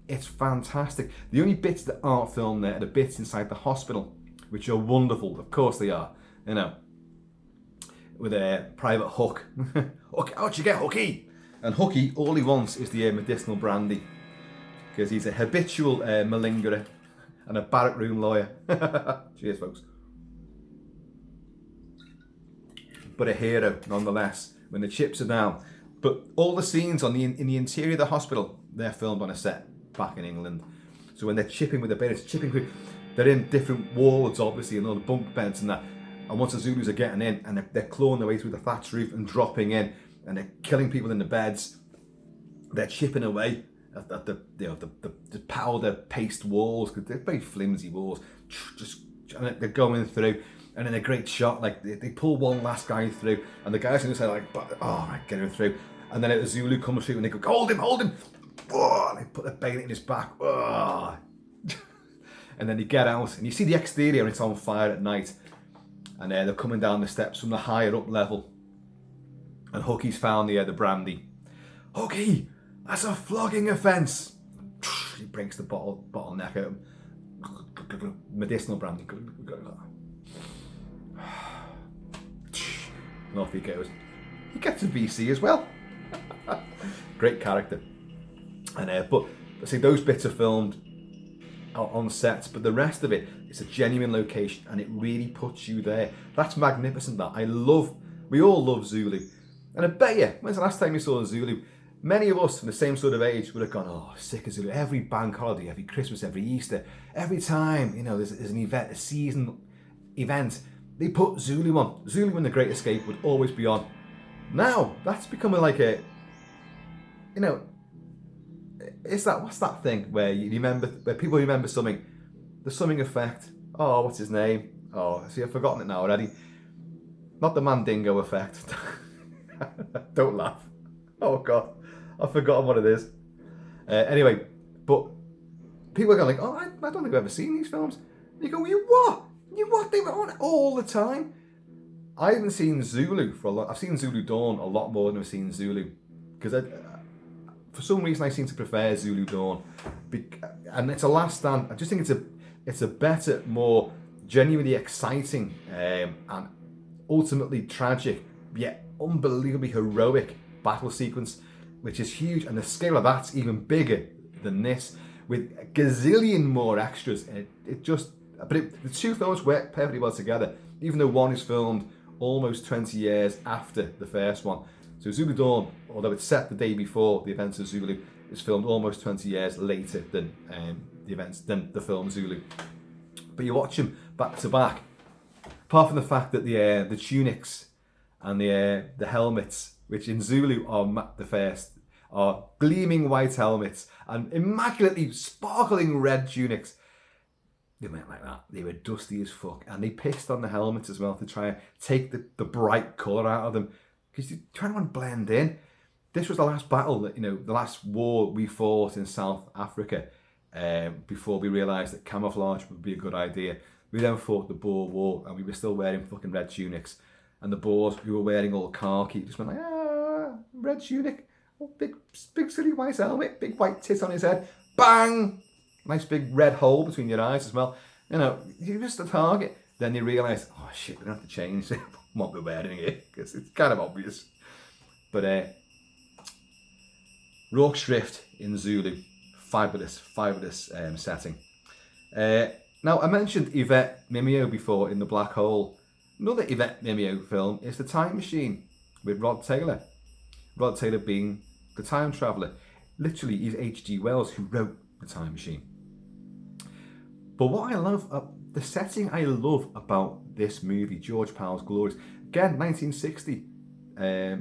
It's fantastic. The only bits that aren't filmed there are the bits inside the hospital, which are wonderful. Of course they are, with a private Hook. Hook, how'd you get Hooky? And Hooky, all he wants is the medicinal brandy, because he's a habitual malingerer and a barrack room lawyer. Cheers, folks. But a hero, nonetheless, when the chips are down. But all the scenes in the interior of the hospital, they're filmed on a set back in England. So when they're chipping with the bayonets, they're in different wards, obviously, and all the bunk beds and that. And once the Zulus are getting in, and they're clawing their way through the thatched roof and dropping in, and they're killing people in the beds, they're chipping away at the powder paste walls, because they're very flimsy walls. And they're going through, and in a great shot, like they pull one last guy through, and the guys on the side are like, oh, right, get him through. And then a Zulu comes through, and they go, hold him. Oh, and they put the bayonet in his back. Oh. And then they get out, and you see the exterior, and it's on fire at night. And they're coming down the steps from the higher up level. And Hooky's found the brandy. Hooky, that's a flogging offence. He breaks the bottleneck out. Medicinal brandy. And off he goes. He gets a VC as well. Great character. And but see, those bits are filmed on sets, but the rest of it, it's a genuine location, and it really puts you there. That's magnificent. We all love Zulu. And I bet you, when's the last time you saw a Zulu? Many of us from the same sort of age would have gone, oh, sick of Zulu. Every bank holiday, every Christmas, every Easter, every time, there's an event, a season event, they put Zulu on. Zulu and The Great Escape would always be on. Now, that's becoming like a, what's that thing where where people remember something, the summing effect. Oh, what's his name? Oh, see, I've forgotten it now already. Not the Mandingo effect. Don't laugh. Oh God, I've forgotten what it is. Anyway, but people are going like, oh, I don't think I've ever seen these films. And you go, you what? You what? They were on all the time. I haven't seen Zulu for a lot. I've seen Zulu Dawn a lot more than I've seen Zulu, because for some reason I seem to prefer Zulu Dawn, and it's a last stand. I just think it's a better, more genuinely exciting, and ultimately tragic, yet unbelievably heroic battle sequence, which is huge, and the scale of that's even bigger than this, with a gazillion more extras. The two films work perfectly well together, even though one is filmed almost 20 years after the first one. So Zulu Dawn, although it's set the day before the events of Zulu, is filmed almost 20 years later than the film Zulu. But you watch them back to back. Apart from the fact that the tunics and the helmets, which in Zulu are the first, are gleaming white helmets and immaculately sparkling red tunics. They went like that. They were dusty as fuck, and they pissed on the helmets as well to try and take the bright colour out of them, because you're trying to blend in. This was the last battle that, the last war we fought in South Africa, before we realised that camouflage would be a good idea. We then fought the Boer War, and we were still wearing fucking red tunics, and the Boers, who were wearing all khaki, just went like, red tunic, oh, big silly white helmet, big white tit on his head, bang. Nice big red hole between your eyes as well. You're just a target. Then you realise, oh shit, we're going to have to change what we're wearing here, because it's kind of obvious. But Rorke's Drift in Zulu, fabulous setting. Now, I mentioned Yvette Mimieux before in The Black Hole. Another Yvette Mimieux film is The Time Machine with Rod Taylor. Rod Taylor being the time traveller. Literally, he's H.G. Wells who wrote The Time Machine. But what I love, the setting I love about this movie, George Powell's Glories, again, 1960,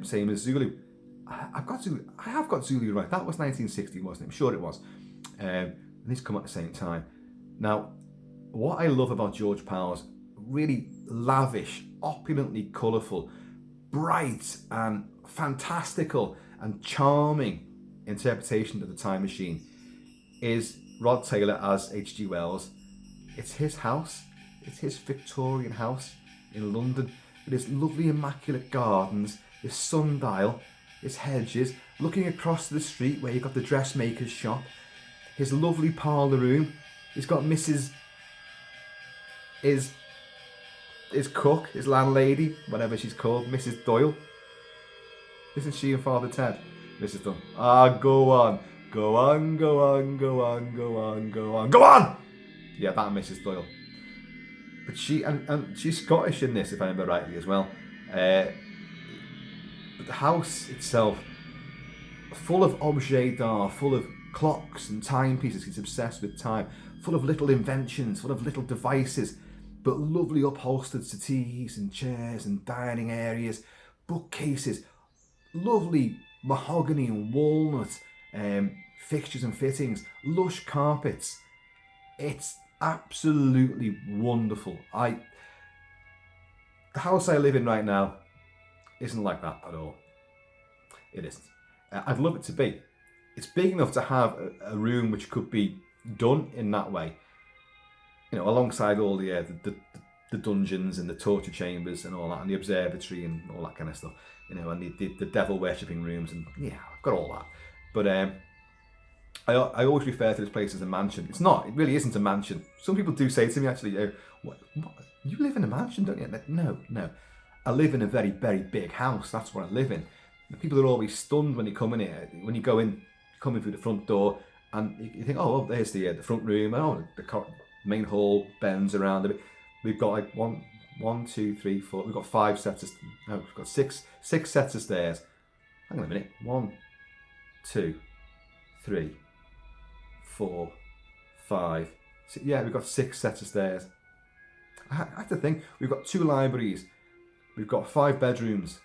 same as Zulu. I have got Zulu right. That was 1960, wasn't it? I'm sure it was. And these come at the same time. Now, what I love about George Powell's really lavish, opulently colourful, bright and fantastical and charming interpretation of The Time Machine is Rod Taylor as H.G. Wells. It's his house. It's his Victorian house in London with his lovely immaculate gardens, his sundial, his hedges, looking across the street where you've got the dressmaker's shop, his lovely parlour room. He's got his cook, his landlady, whatever she's called, Mrs. Doyle. Isn't she and Father Ted? Mrs. Doyle. Go on. Go on, go on, go on, go on, go on, go on! Yeah, that Mrs. Doyle. But she's Scottish in this, if I remember rightly, as well. But the house itself, full of objets d'art, full of clocks and timepieces, he's obsessed with time, full of little inventions, full of little devices, but lovely upholstered settees and chairs and dining areas, bookcases, lovely mahogany and walnut fixtures and fittings, lush carpets. It's absolutely wonderful. The house I live in right now isn't like that at all. It isn't. I'd love it to be. It's big enough to have a room which could be done in that way. Alongside all the dungeons and the torture chambers and all that, and the observatory and all that kind of stuff. And the devil worshipping rooms, and yeah, I've got all that. But I always refer to this place as a mansion. It's not. It really isn't a mansion. Some people do say to me, actually, what, you live in a mansion, don't you? Like, no. I live in a very, very big house. That's what I live in. And people are always stunned when you come in here. When you come in through the front door, and you think, oh, well, there's the front room. Oh, the main hall bends around a bit. We've got like one, two, three, four. We've got five sets of. No, we've got six sets of stairs. Hang on a minute. 1, 2, 3, 4, 5. Yeah, we've got 6 sets of stairs. I have to think. We've got 2 libraries. We've got 5 bedrooms.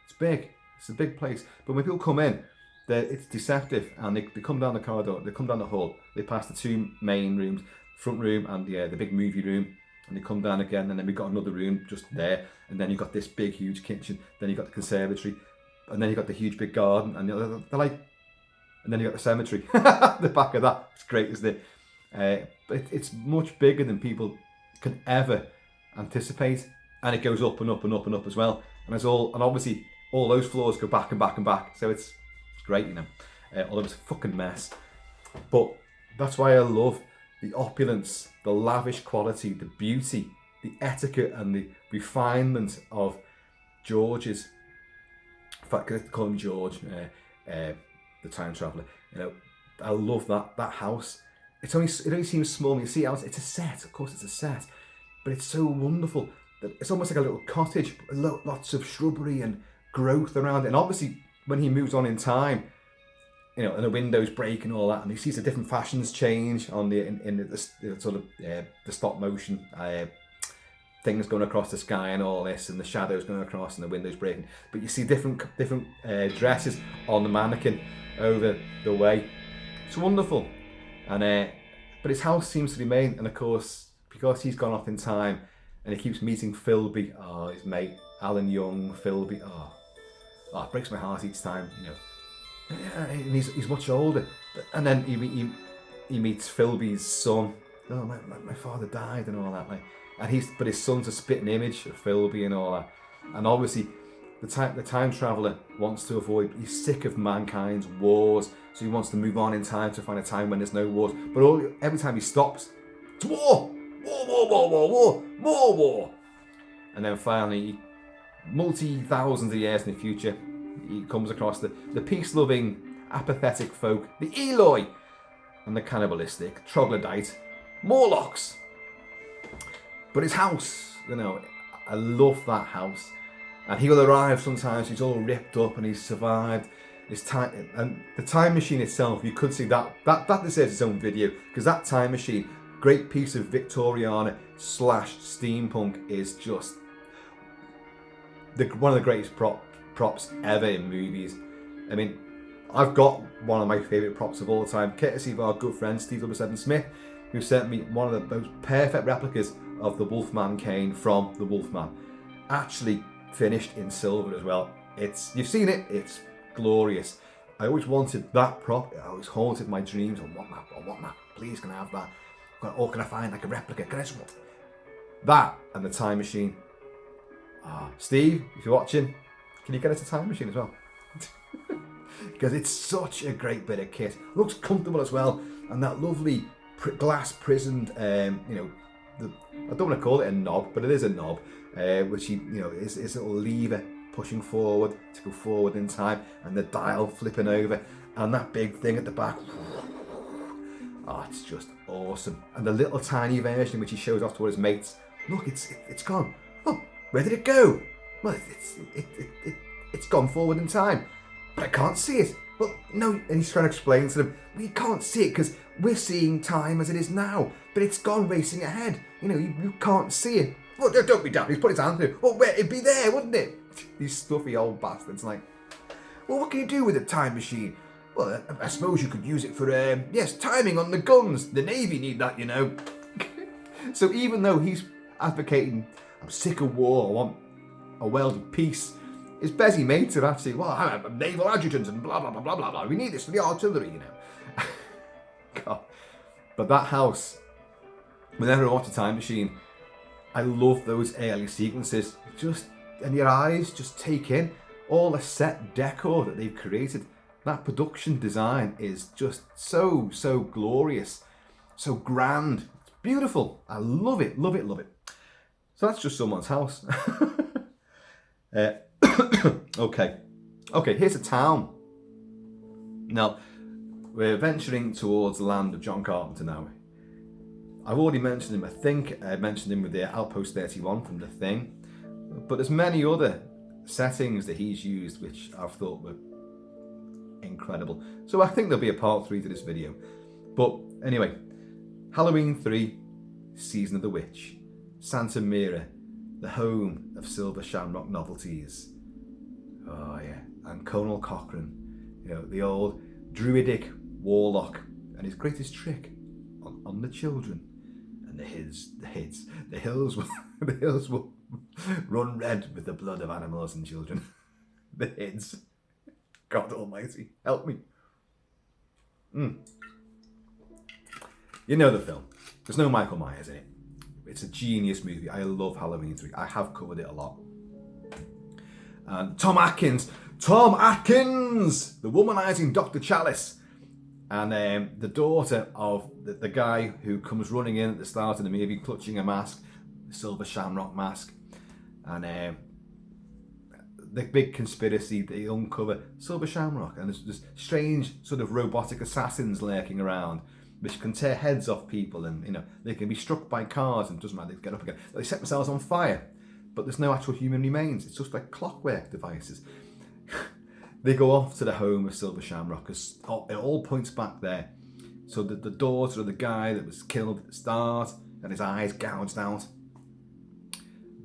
It's big. It's a big place. But when people come in, it's deceptive, and they come down the corridor. They come down the hall. They pass the 2 main rooms, front room and the big movie room, and they come down again. And then we've got another room just there, and then you've got this big, huge kitchen. Then you've got the conservatory. and then you got the huge big garden, and they're like, and then you got the cemetery, the back of that. It's great, isn't it? But it's much bigger than people can ever anticipate, and it goes up and up and up and up as well. And obviously all those floors go back and back and back. So it's great, you know. Although it's a fucking mess, but that's why I love the opulence, the lavish quality, the beauty, the etiquette, and the refinement of George's. In fact, I call him George, the time traveller. You know, I love that house. It only seems small when you see it. It's a set, of course, it's a set, but it's so wonderful that it's almost like a little cottage, lots of shrubbery and growth around it. And obviously, when he moves on in time, you know, and the windows break and all that, and he sees the different fashions change on the sort of the stop motion things going across the sky and all this, and the shadows going across and the windows breaking. But you see different dresses on the mannequin over the way. It's wonderful. And but his house seems to remain, and of course, because he's gone off in time, and he keeps meeting Philby, his mate, Alan Young, Philby, it breaks my heart each time, you know. And he's much older, and then he meets Philby's son. Oh, my father died and all that, like, and but his son's a spitting image of Philby and all that. And obviously, the time traveller wants to avoid. He's sick of mankind's wars, so he wants to move on in time to find a time when there's no wars. But every time he stops, it's war, more war. And then finally, multi-thousands of years in the future, he comes across the peace-loving, apathetic folk, the Eloi, and the cannibalistic, troglodyte, Morlocks. But his house, you know, I love that house. And he'll arrive sometimes, he's all ripped up and he's survived. And the time machine itself, you could see that deserves its own video, because that time machine, great piece of Victoriana / steampunk, is just one of the greatest props ever in movies. I mean, I've got one of my favourite props of all time, courtesy of our good friend Steve W. Smith, who sent me one of the most perfect replicas of the Wolfman cane from the Wolfman. Actually finished in silver as well. You've seen it, it's glorious. I always wanted that prop. It always haunted my dreams. I want that. Please, can I have that? Or can I find like a replica? Can I just want that and the time machine? Steve, if you're watching, can you get us a time machine as well? Because it's such a great bit of kit. Looks comfortable as well, and that lovely glass prisoned, I don't want to call it a knob, but it is a knob, which is his little lever pushing forward to go forward in time, and the dial flipping over, and that big thing at the back. It's just awesome. And the little tiny version which he shows off to all his mates. Look, it's gone. Oh, where did it go? Well, it's gone forward in time, but I can't see it. Well, no, and he's trying to explain to them, we can't see it because we're seeing time as it is now, but it's gone racing ahead. You can't see it. Well, don't be daft. He's put his hand through. Well, it'd be there, wouldn't it? These stuffy old bastards. Like, well, what can you do with a time machine? Well, I suppose you could use it for, timing on the guns. The Navy need that, So even though he's advocating, I'm sick of war, I want a world of peace, his busy mates are actually, well, I'm naval adjutants and blah, blah, blah, blah, blah, blah. We need this for the artillery, God. But that house, whenever I watch a time machine, I love those early sequences. And your eyes just take in all the set decor that they've created. That production design is just so, so glorious, so grand. It's beautiful. I love it, love it, love it. So that's just someone's house. Okay, here's a town. Now, we're venturing towards the land of John Carpenter now. I've already mentioned him, I think I mentioned him with the Outpost 31 from The Thing. But there's many other settings that he's used which I've thought were incredible. So I think there'll be a part 3 to this video. But anyway, Halloween 3, Season of the Witch, Santa Mira, the home of Silver Shamrock novelties. Oh yeah, and Colonel Cochrane, the old druidic warlock, and his greatest trick on the children. And the hills will run red with the blood of animals and children. The hids. God almighty, help me. You know the film. There's no Michael Myers in it. It's a genius movie. I love Halloween 3. I have covered it a lot. And Tom Atkins, the womanizing Dr. Chalice, and the daughter of the guy who comes running in at the start of the movie, clutching a mask, a silver shamrock mask, and the big conspiracy they uncover, silver shamrock, and there's strange sort of robotic assassins lurking around, which can tear heads off people, and they can be struck by cars, and it doesn't matter, they get up again. They set themselves on fire, but there's no actual human remains. It's just like clockwork devices. They go off to the home of Silver Shamrock, because it all points back there. So the daughter of the guy that was killed at the start, and his eyes gouged out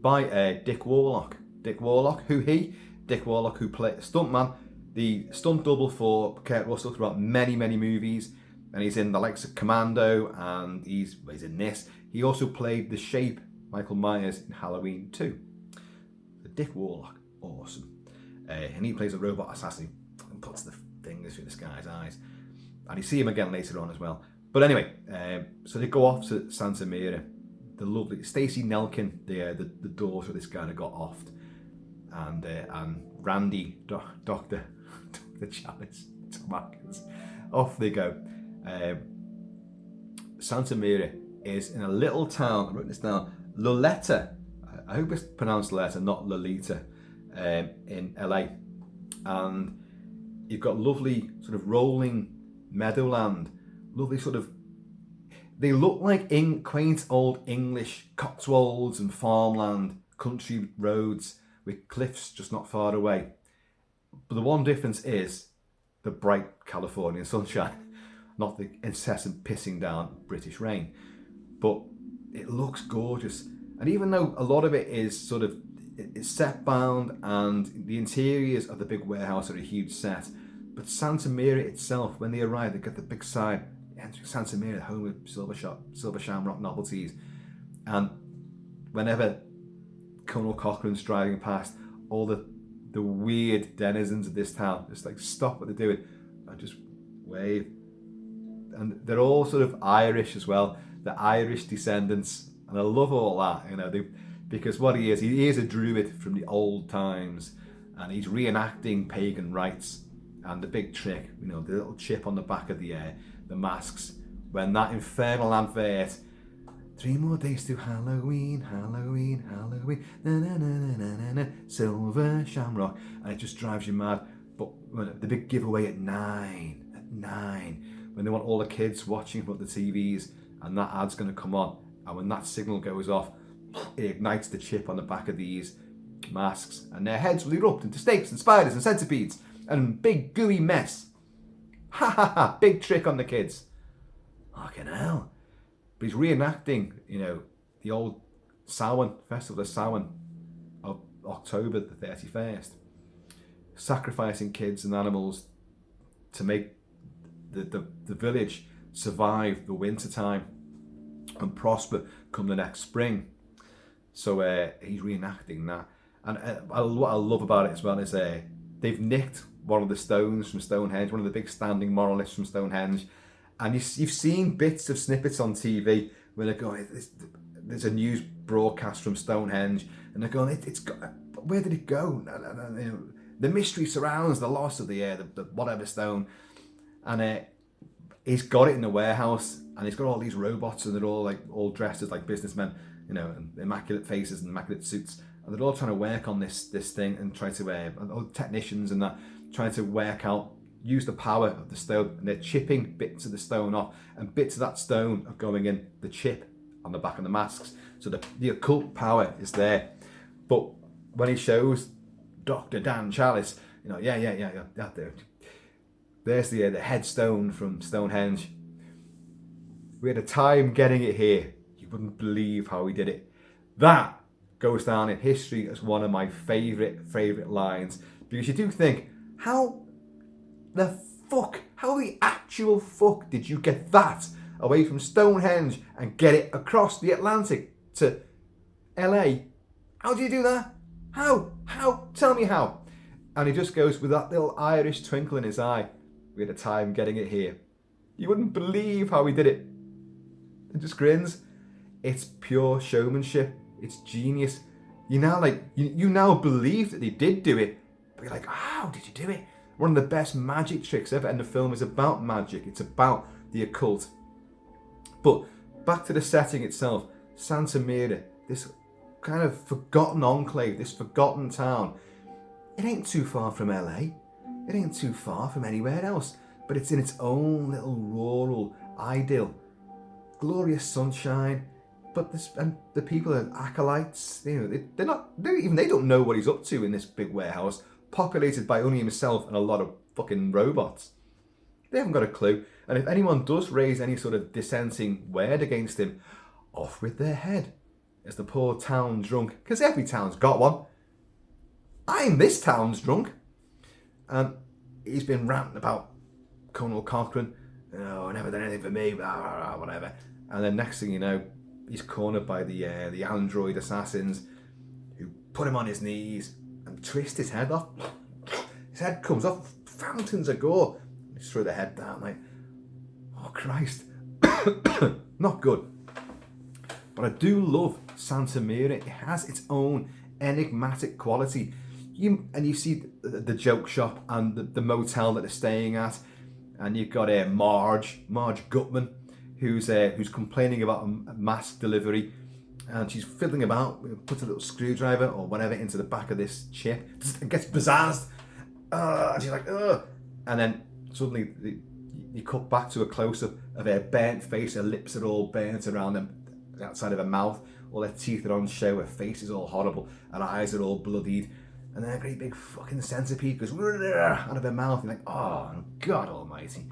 by Dick Warlock. Dick Warlock, who played Stuntman, the stunt double for Kurt Russell throughout many movies, and he's in the likes of Commando, and he's in this. He also played the Shape, Michael Myers, in Halloween 2. So Dick Warlock, awesome. And he plays a robot assassin and puts the fingers through this guy's eyes. And you see him again later on as well. But anyway, so they go off to Santa Mira. The lovely Stacey Nelkin, the daughter of this guy that got offed, and Randy, Dr. Chalice, Tom Atkins. Off they go. Santa Mira is in a little town, I wrote this down, Loleta. I hope it's pronounced Loleta, not Lolita, in LA. And you've got lovely sort of rolling meadowland, lovely sort of, they look like quaint old English Cotswolds and farmland, country roads with cliffs just not far away. But the one difference is the bright Californian sunshine, not the incessant pissing down British rain. But it looks gorgeous. And even though a lot of it is sort of, it's set bound, and the interiors of the big warehouse are a huge set, but Santa Mira itself, when they arrive, they get the big sign, entering Santa Mira, home of Silver Shamrock novelties. And whenever Colonel Cochrane's driving past, all the weird denizens of this town just like stop what they're doing and just wave. And they're all sort of Irish as well. They're Irish descendants, and I love all that, because what he is a druid from the old times, and he's reenacting pagan rites. And the big trick, the little chip on the back of the masks, when that infernal advert, 3 more days to Halloween, Halloween, Halloween, na na na na na na, Silver Shamrock, and it just drives you mad. But the big giveaway at 9, when they want all the kids watching from the TVs, and that ad's going to come on, and when that signal goes off, it ignites the chip on the back of these masks, and their heads will erupt into snakes and spiders and centipedes and big gooey mess. Ha ha ha! Big trick on the kids. Fucking hell! But he's reenacting, the old Samhain festival of Samhain of October the 31st, sacrificing kids and animals to make the village survive the winter time and prosper come the next spring. So he's reenacting that, and what I love about it as well is they've nicked one of the stones from Stonehenge, one of the big standing monoliths from Stonehenge, and you've seen bits of snippets on TV where they're going, there's a news broadcast from Stonehenge, and they're going, where did it go? The mystery surrounds the loss of the whatever stone, and he's got it in the warehouse, and he's got all these robots, and they're all dressed as like businessmen, and immaculate faces and immaculate suits, and they're all trying to work on this thing and try to all technicians and that, trying to work out, use the power of the stone, and they're chipping bits of the stone off, and bits of that stone are going in the chip on the back of the masks. So the occult power is there. But when he shows Dr. Dan Chalice, there's the headstone from Stonehenge. We had a time getting it here. You wouldn't believe how we did it. That goes down in history as one of my favourite lines, because you do think, how the actual fuck did you get that away from Stonehenge and get it across the Atlantic to LA? How do you do that? How? Tell me how. And he just goes with that little Irish twinkle in his eye. We had a time getting it here. You wouldn't believe how he did it. And just grins. It's pure showmanship. It's genius. You now you now believe that he did do it. But you're like, how did you do it? One of the best magic tricks ever. And the film is about magic. It's about the occult. But back to the setting itself. Santa Mira, this kind of forgotten enclave, this forgotten town. It ain't too far from LA. It ain't too far from anywhere else. But it's in its own little rural idyll. Glorious sunshine. But the people are acolytes. You know, they don't know what he's up to in this big warehouse, populated by only himself and a lot of fucking robots. They haven't got a clue. And if anyone does raise any sort of dissenting word against him, off with their head. As the poor town drunk, because every town's got one. I'm this town's drunk. And he's been ranting about Colonel Cochrane. Oh, never done anything for me, blah, blah, blah, whatever. And then next thing you know, he's cornered by the android assassins who put him on his knees and twist his head off. His head comes off, fountains of gore. They just throw the head down like, oh Christ. Not good. But I do love Santa Mira. It has its own enigmatic quality. You see the joke shop and the motel that they're staying at, and you've got Marge Gutman, who's complaining about a mask delivery, and she's fiddling about, puts a little screwdriver or whatever into the back of this chip, and gets bizzazzed, and she's like, ugh, and then suddenly you cut back to a close-up of her burnt face, her lips are all burnt around them, the outside of her mouth, all her teeth are on show, her face is all horrible, her eyes are all bloodied, and then a great big fucking centipede goes out of her mouth. You're like, oh, God almighty.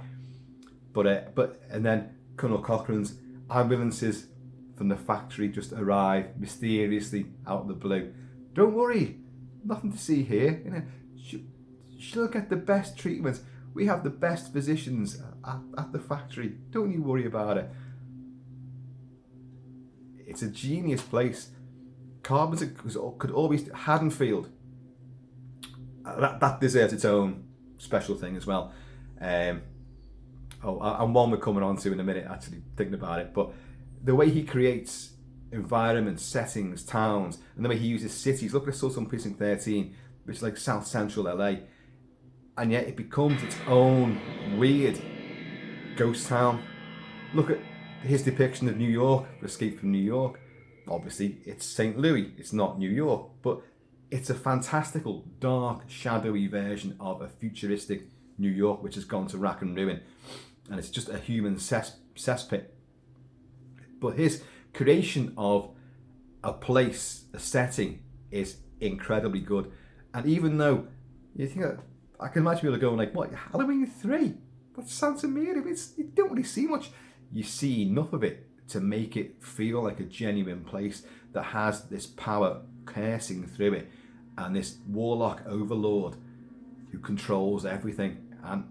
But and then Colonel Cochrane's ambulances from the factory just arrive mysteriously out of the blue. Don't worry, nothing to see here. You know, she'll get the best treatment. We have the best physicians at the factory. Don't you worry about it. It's a genius place. Carpenter could always Haddonfield. That deserves its own special thing as well. And one we're coming on to in a minute, actually, thinking about it. But the way he creates environments, settings, towns, and the way he uses cities. Look at Assault Precinct 13, which is like South Central LA. And yet it becomes its own weird ghost town. Look at his depiction of New York, Escape from New York. Obviously, it's St. Louis, it's not New York, but it's a fantastical, dark, shadowy version of a futuristic New York which has gone to rack and ruin. And it's just a human cesspit. But his creation of a place, a setting, is incredibly good. And even though you think, I can imagine people going like, what, Halloween 3? That's Santa Mira. You don't really see much. You see enough of it to make it feel like a genuine place that has this power coursing through it, and this warlock overlord who controls everything. And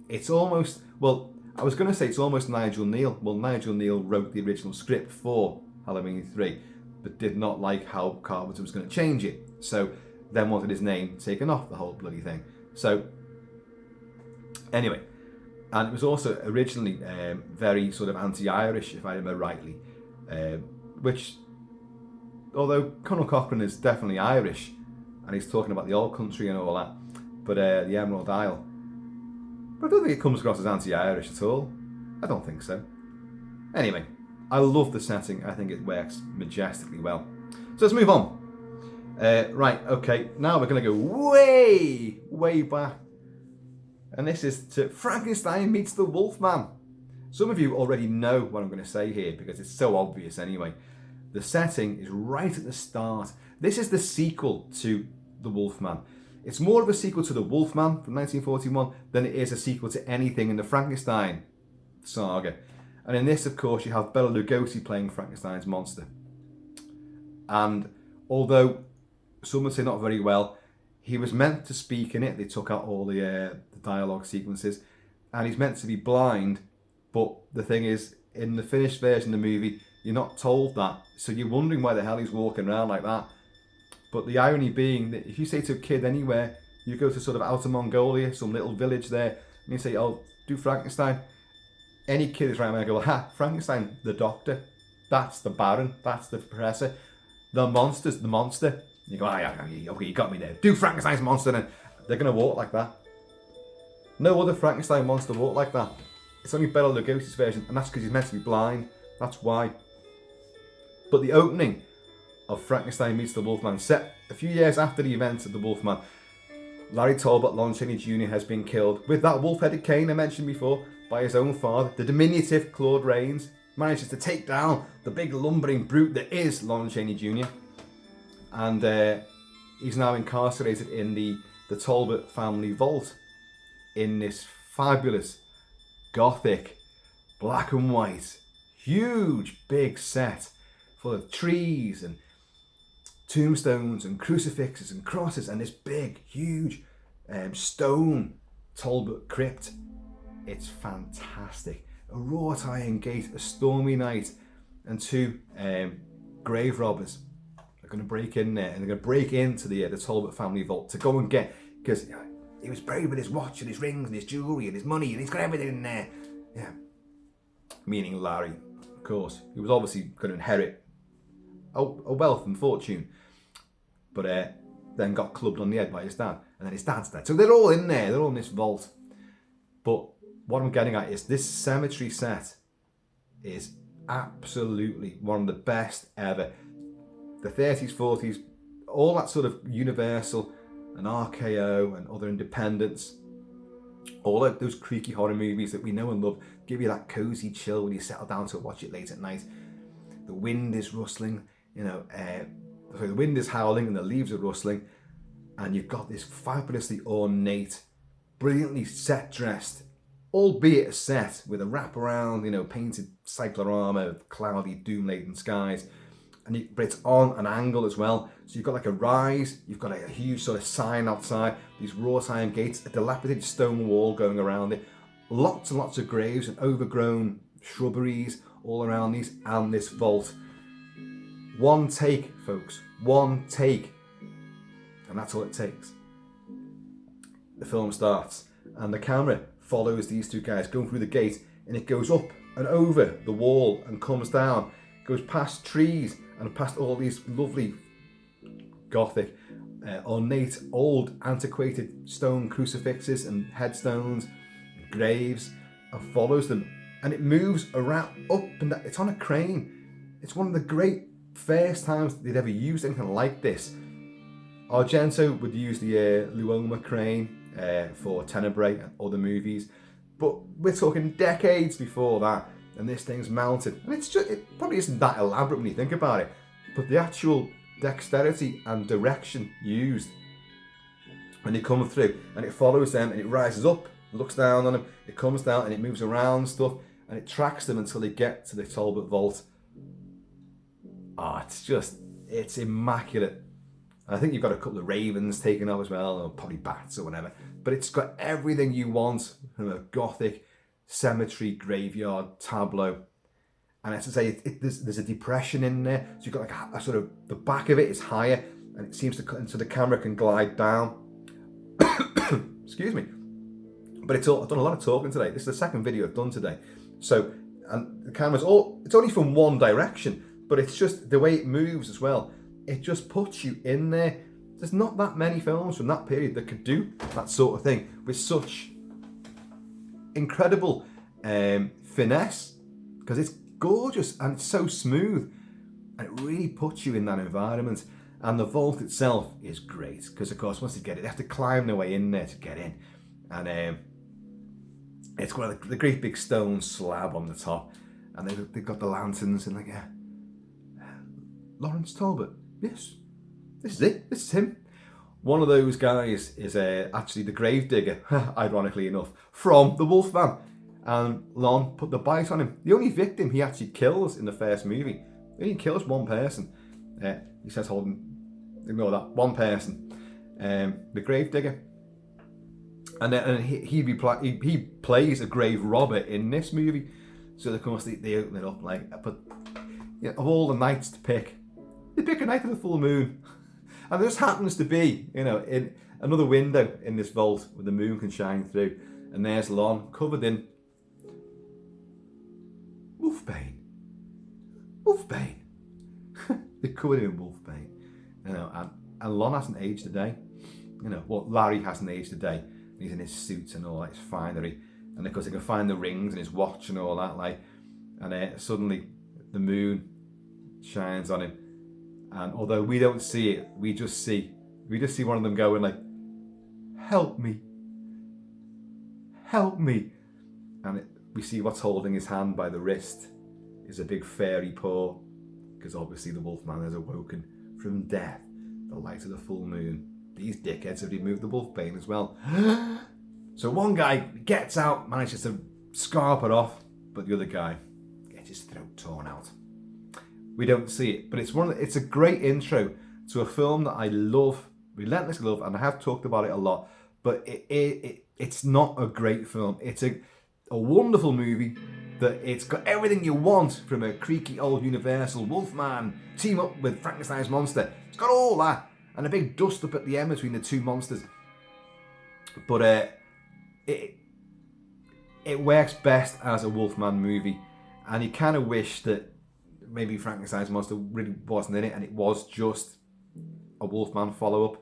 it's almost, well, I was going to say it's almost Nigel Neal. Well, Nigel Neal wrote the original script for Halloween 3, but did not like how Carpenter was going to change it. So then wanted his name taken off the whole bloody thing. So anyway, and it was also originally very sort of anti-Irish, if I remember rightly, which, although Colonel Cochrane is definitely Irish, and he's talking about the old country and all that, but the Emerald Isle, but I don't think it comes across as anti-Irish at all. I don't think so. Anyway, I love the setting. I think it works majestically well. So let's move on. Right, okay, now we're going to go way, way back. And this is to Frankenstein meets the Wolfman. Some of you already know what I'm going to say here because it's so obvious anyway. The setting is right at the start. This is the sequel to The Wolfman. It's more of a sequel to The Wolfman from 1941 than it is a sequel to anything in the Frankenstein saga. And in this, of course, you have Bela Lugosi playing Frankenstein's monster. And although some would say not very well, he was meant to speak in it. They took out all the dialogue sequences, and he's meant to be blind. But the thing is, in the finished version of the movie, you're not told that, so you're wondering why the hell he's walking around like that. But the irony being that if you say to a kid anywhere, You go to sort of outer Mongolia, some little village there, and you say, oh, do Frankenstein. Any kid is right there go, ha, Frankenstein, the doctor. That's the Baron. That's the Professor. The monster's the monster. You go, okay, you got me there. Do Frankenstein's monster, and they're going to walk like that. No other Frankenstein monster walk like that. It's only Bela Lugosi's version, and that's because he's meant to be blind. That's why. But the opening of Frankenstein Meets the Wolfman, set a few years after the events of the Wolfman, Larry Talbot, Lon Chaney Jr. has been killed with that wolf-headed cane I mentioned before by his own father. The diminutive Claude Rains manages to take down the big lumbering brute that is Lon Chaney Jr. And he's now incarcerated in the Talbot family vault in this fabulous Gothic black and white huge big set full of trees and tombstones and crucifixes and crosses and this big huge stone Talbot crypt. It's fantastic. A wrought iron gate, a stormy night, and two grave robbers are going to break in there, and they're going to break into the Talbot family vault to go and get, because he was buried with his watch and his rings and his jewellery and his money, and he's got everything in there. Yeah. Meaning Larry, of course. He was obviously going to inherit a wealth and fortune, but then got clubbed on the head by his dad, and then his dad's dead. So they're all in there, they're all in this vault. But what I'm getting at is this cemetery set is absolutely one of the best ever. The 30s, 40s, all that sort of Universal and RKO and other independents, all of those creaky horror movies that we know and love, give you that cozy chill when you settle down to watch it late at night. The wind is rustling, the wind is howling and the leaves are rustling, and you've got this fabulously ornate, brilliantly set dressed, albeit a set with a wraparound, painted cyclorama of cloudy, doom-laden skies, but it's on an angle as well. So you've got like a rise, you've got a huge sort of sign outside, these wrought iron gates, a dilapidated stone wall going around it, lots and lots of graves and overgrown shrubberies all around these, and this vault. One take, folks, one take, and that's all it takes. The film starts, and the camera follows these two guys going through the gate, and it goes up and over the wall and comes down, goes past trees and past all these lovely Gothic, ornate, old, antiquated stone crucifixes and headstones, and graves, and follows them, and it moves around up and down. It's on a crane. It's one of the great first times they'd ever used anything like this. Argento would use the Luoma crane for Tenebrae and other movies, but we're talking decades before that, and this thing's mounted, and it probably isn't that elaborate when you think about it, but the actual dexterity and direction used when they come through, and it follows them, and it rises up, looks down on them, it comes down, and it moves around stuff, and it tracks them until they get to the Talbot vault. It's immaculate. I think you've got a couple of ravens taken up as well, or probably bats or whatever. But it's got everything you want from a Gothic cemetery graveyard tableau. And as I say, there's a depression in there. So you've got like a sort of, the back of it is higher, and it seems to cut into the camera can glide down. Excuse me. But I've done a lot of talking today. This is the second video I've done today. So, and the camera's it's only from one direction, but it's just the way it moves as well. It just puts you in there. There's not that many films from that period that could do that sort of thing with such incredible finesse, because it's gorgeous and it's so smooth, and it really puts you in that environment. And the vault itself is great, because of course once they get it, they have to climb their way in there to get in, and it's got the great big stone slab on the top, and they've got the lanterns, and Lawrence Talbot. Yes, this is it. This is him. One of those guys is actually the gravedigger, ironically enough, from the Wolfman. And Lon put the bite on him. The only victim he actually kills in the first movie. He only kills one person. He says, ignore that, one person. The gravedigger. And he plays a grave robber in this movie. So of course they open it up but of all the nights to pick, they pick a night of the full moon, and there just happens to be, in another window in this vault where the moon can shine through. And there's Lon covered in wolfbane. Wolfbane. They're covered in wolfbane. You know, and Lon hasn't aged a day. You know, well, Larry hasn't aged a day. He's in his suit and all that, his finery. And of course, they can find the rings and his watch and all that. Like, and suddenly the moon shines on him. And although we don't see it, we just see one of them going like, "Help me, help me!" And we see what's holding his hand by the wrist is a big fairy paw, because obviously the Wolfman has awoken from death, the light of the full moon. These dickheads have removed the wolfbane as well. So one guy gets out, manages to scarp it off, but the other guy gets his throat torn out. We don't see it, but it's a great intro to a film that I love, relentlessly love, and I have talked about it a lot. But it's not a great film. It's a wonderful movie that it's got everything you want from a creaky old Universal Wolfman team up with Frankenstein's monster. It's got all that and a big dust up at the end between the two monsters. But it works best as a Wolfman movie, and you kind of wish that maybe Frankenstein's monster really wasn't in it, and it was just a Wolfman follow-up,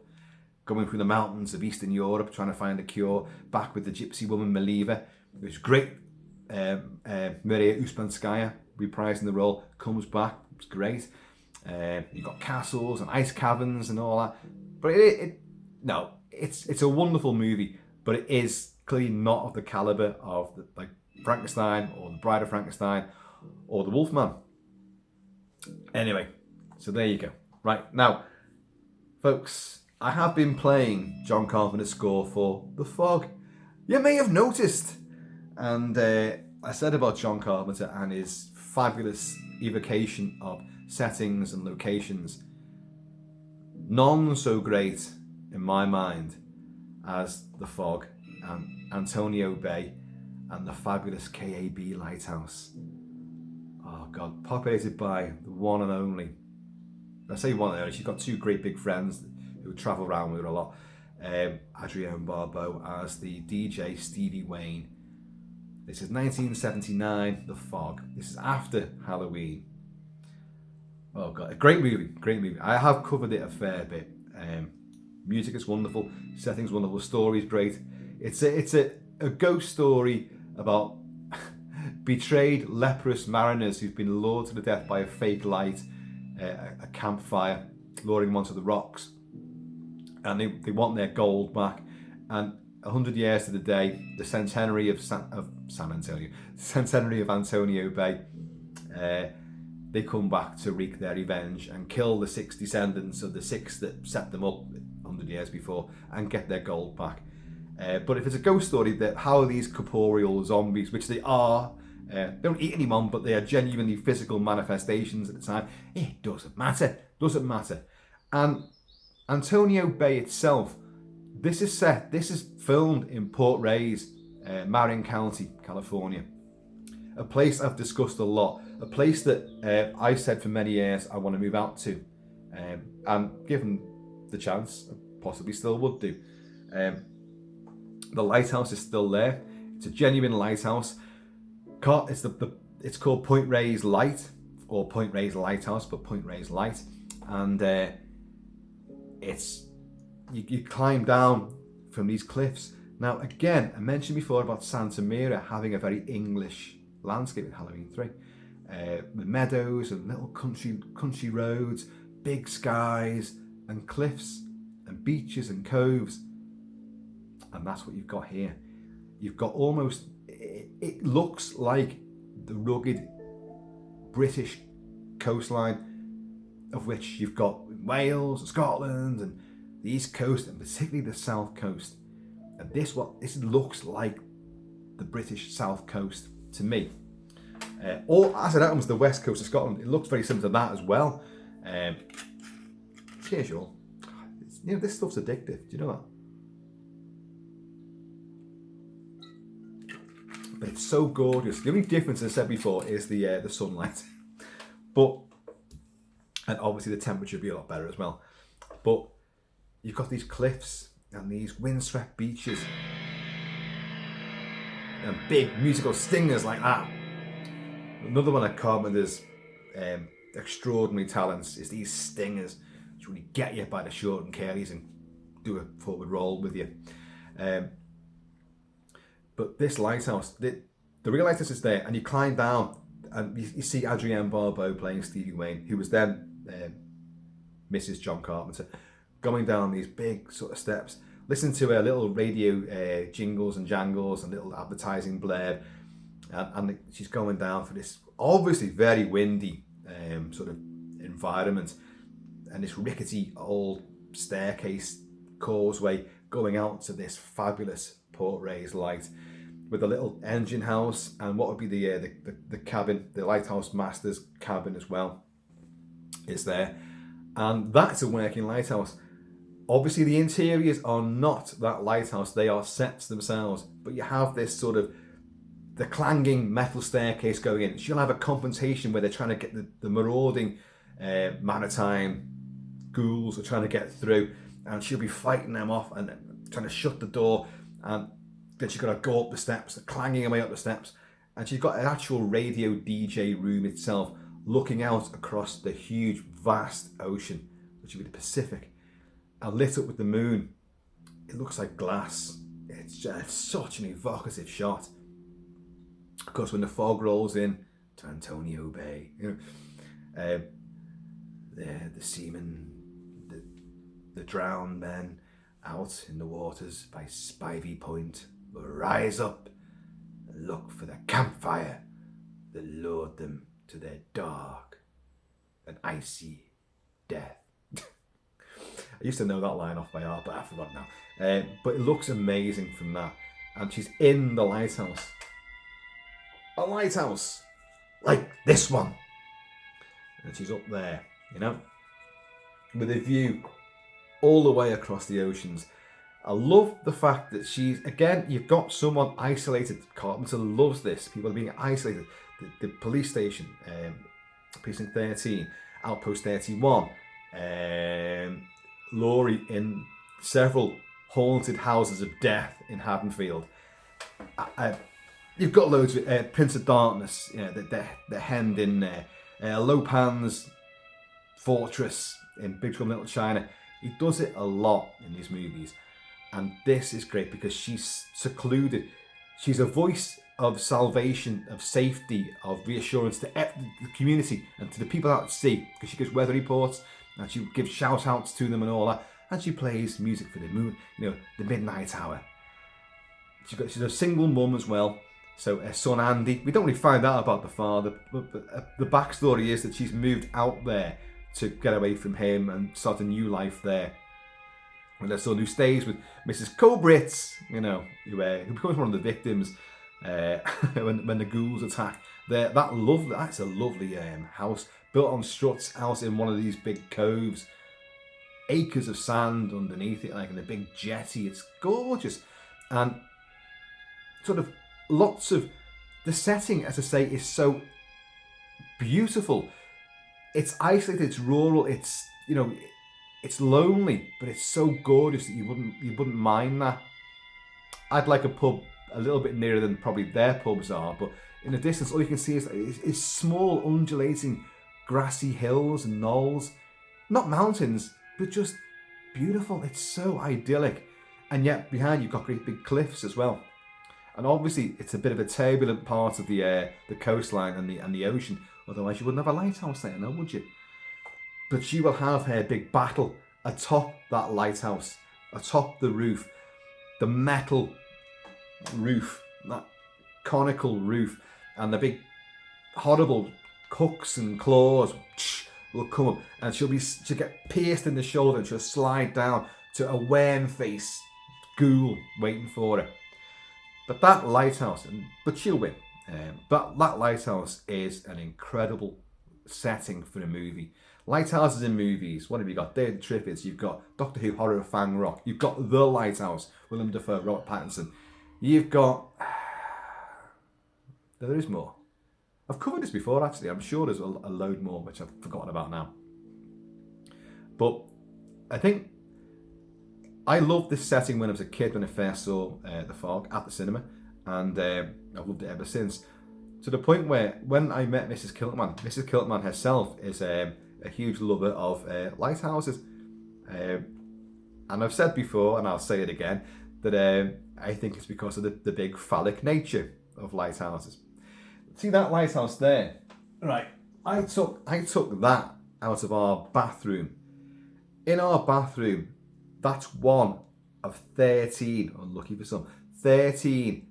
going through the mountains of Eastern Europe trying to find a cure, back with the gypsy woman Maliva. It was great. Maria Uspanskaya reprising the role, comes back. It's great. You've got castles and ice caverns and all that, but it's a wonderful movie, but it is clearly not of the caliber of like Frankenstein or the Bride of Frankenstein or the Wolfman. Anyway, so there you go. Right, now, folks, I have been playing John Carpenter's score for The Fog. You may have noticed. And I said about John Carpenter and his fabulous evocation of settings and locations. None so great, in my mind, as The Fog and Antonio Bay and the fabulous KAB Lighthouse. Oh God, populated by the one and only. I say one and only, she's got two great big friends who travel around with her a lot. Adrienne Barbeau as the DJ Stevie Wayne. This is 1979, The Fog. This is after Halloween. Oh God, a great movie, great movie. I have covered it a fair bit. Music is wonderful, setting's wonderful, story's great. It's a ghost story about betrayed leprous mariners who've been lured to the death by a fake light, a campfire, luring them onto the rocks. And they want their gold back. And 100 years to the day, the centenary of centenary of Antonio Bay, they come back to wreak their revenge and kill the 6 descendants of the 6 that set them up 100 years before and get their gold back. But if it's a ghost story, that how are these corporeal zombies, which they are, they don't eat anyone, but they are genuinely physical manifestations at the time. It doesn't matter. And Antonio Bay itself, this is filmed in Port Reyes, Marin County, California. A place I've discussed a lot. A place that I said for many years I want to move out to. And given the chance, I possibly still would do. The lighthouse is still there. It's a genuine lighthouse. It's called Point Reyes Light, or Point Reyes Lighthouse, but Point Reyes Light. And you climb down from these cliffs. Now, again, I mentioned before about Santa Mira having a very English landscape in Halloween 3. With meadows and little country roads, big skies and cliffs and beaches and coves. And that's what you've got here. You've got almost, it looks like the rugged British coastline, of which you've got Wales and Scotland and the East Coast, and particularly the South Coast. And this looks like the British South Coast to me. Or as it happens, the West Coast of Scotland, it looks very similar to that as well. Cheers, you all. This stuff's addictive. Do you know that? But it's so gorgeous. The only difference, as I said before, is the sunlight. And obviously the temperature would be a lot better as well. But you've got these cliffs and these windswept beaches and big musical stingers like that. Another one of Carpenter's extraordinary talents is these stingers, which really get you by the short and curlies and do a forward roll with you. But this lighthouse, the real lighthouse is there, and you climb down, and you see Adrienne Barbeau playing Stevie Wayne, who was then Mrs. John Carpenter, going down these big sort of steps. Listen to her little radio jingles and jangles and little advertising blare, and she's going down for this obviously very windy sort of environment, and this rickety old staircase causeway going out to this fabulous port raised light with a little engine house and what would be the cabin, the lighthouse master's cabin as well, is there. And that's a working lighthouse. Obviously the interiors are not that lighthouse, they are sets themselves, but you have this sort of the clanging metal staircase going in. She'll have a confrontation where they're trying to get the marauding maritime ghouls are trying to get through, and she'll be fighting them off and trying to shut the door, and then she's got to go up the steps, clanging her way up the steps, and she's got an actual radio DJ room itself looking out across the huge vast ocean, which would be the Pacific, and lit up with the moon. It looks like glass. It's just such an evocative shot. Of course, when the fog rolls in to Antonio Bay, you know, the seamen, the drowned men out in the waters by Spivey Point will rise up and look for the campfire that lured them to their dark and icy death. I used to know that line off by heart, but I forgot now. But it looks amazing from that. And she's in the lighthouse. A lighthouse like this one. And she's up there, you know, with a view all the way across the oceans. I love the fact that she's, again, you've got someone isolated. Carpenter loves this. People are being isolated. The police station, precinct 13, outpost 31, Laurie in several haunted houses of death in Haddonfield. You've got loads of Prince of Darkness, you know, they're hemmed in there. Lopan's Fortress in Big Trouble in Little China. He does it a lot in these movies, and this is great because she's secluded. She's a voice of salvation, of safety, of reassurance to the community and to the people out at sea, because she gives weather reports and she gives shout outs to them and all that, and she plays music for the moon, you know, the midnight hour. She's a single mum as well, so her son Andy, we don't really find out about the father, but the backstory is that she's moved out there to get away from him and start a new life there. And her son, who stays with Mrs. Cobritz, you know, who becomes one of the victims when the ghouls attack. That's a lovely house built on struts out in one of these big coves. Acres of sand underneath it, like in a big jetty. It's gorgeous. And sort of lots of the setting, as I say, is so beautiful. It's isolated, it's rural, it's, you know, it's lonely, but it's so gorgeous that you wouldn't mind that. I'd like a pub a little bit nearer than probably their pubs are, but in the distance, all you can see is small, undulating, grassy hills and knolls. Not mountains, but just beautiful. It's so idyllic. And yet behind you've got great big cliffs as well. And obviously it's a bit of a turbulent part of the coastline and the ocean. Otherwise you wouldn't have a lighthouse there, no, would you? But she will have her big battle atop that lighthouse, atop the roof, the metal roof, that conical roof, and the big horrible hooks and claws will come up, and she'll get pierced in the shoulder, and she'll slide down to a worm-faced ghoul waiting for her. But that lighthouse, but she'll win. But that lighthouse is an incredible setting for a movie. Lighthouses in movies. What have you got? Day of the Triffids. You've got Doctor Who Horror of Fang Rock. You've got The Lighthouse. Willem Dafoe, Robert Pattinson. You've got... There is more. I've covered this before, actually. I'm sure there's a load more, which I've forgotten about now. But I think I loved this setting when I was a kid, when I first saw The Fog at the cinema, and I've loved it ever since. To the point where when I met Mrs. Kilt-Man herself is a huge lover of lighthouses. And I've said before, and I'll say it again, that I think it's because of the big phallic nature of lighthouses. See that lighthouse there? Right. I took that out of our bathroom. In our bathroom, that's one of 13, unlucky for some, 13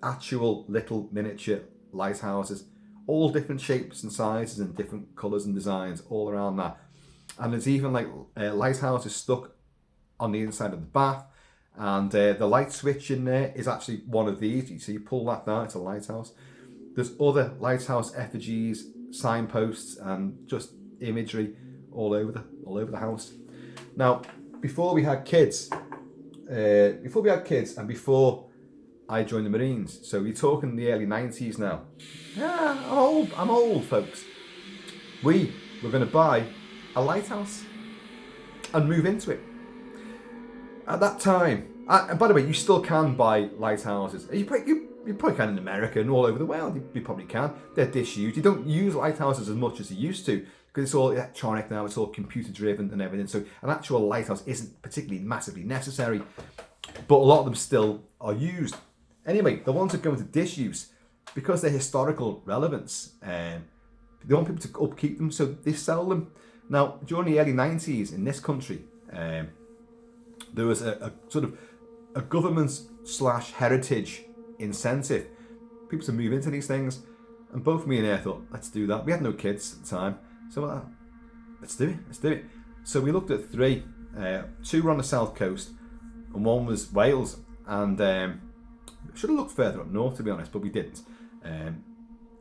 actual little miniature lighthouses, all different shapes and sizes and different colours and designs all around that. And there's even like lighthouses stuck on the inside of the bath, and the light switch in there is actually one of these. So you pull that down, it's a lighthouse. There's other lighthouse effigies, signposts, and just imagery all over the house. Now, before we had kids, and before I joined the Marines, so we're talking the early 90s now. Yeah, I'm old, folks. We were going to buy a lighthouse and move into it. At that time, and by the way, you still can buy lighthouses. You probably can in America and all over the world. You probably can. They're disused. You don't use lighthouses as much as you used to because it's all electronic now. It's all computer driven and everything. So an actual lighthouse isn't particularly massively necessary, but a lot of them still are used. Anyway, the ones that go into disuse, because they're historical relevance, they want people to upkeep them, so they sell them. Now, during the early 90s in this country, there was a sort of a government/heritage incentive, people to move into these things, and both me and Air thought, let's do that. We had no kids at the time, so let's do it. So we looked at 3, 2 were on the south coast, and 1 was Wales, and should have looked further up north, to be honest, but we didn't.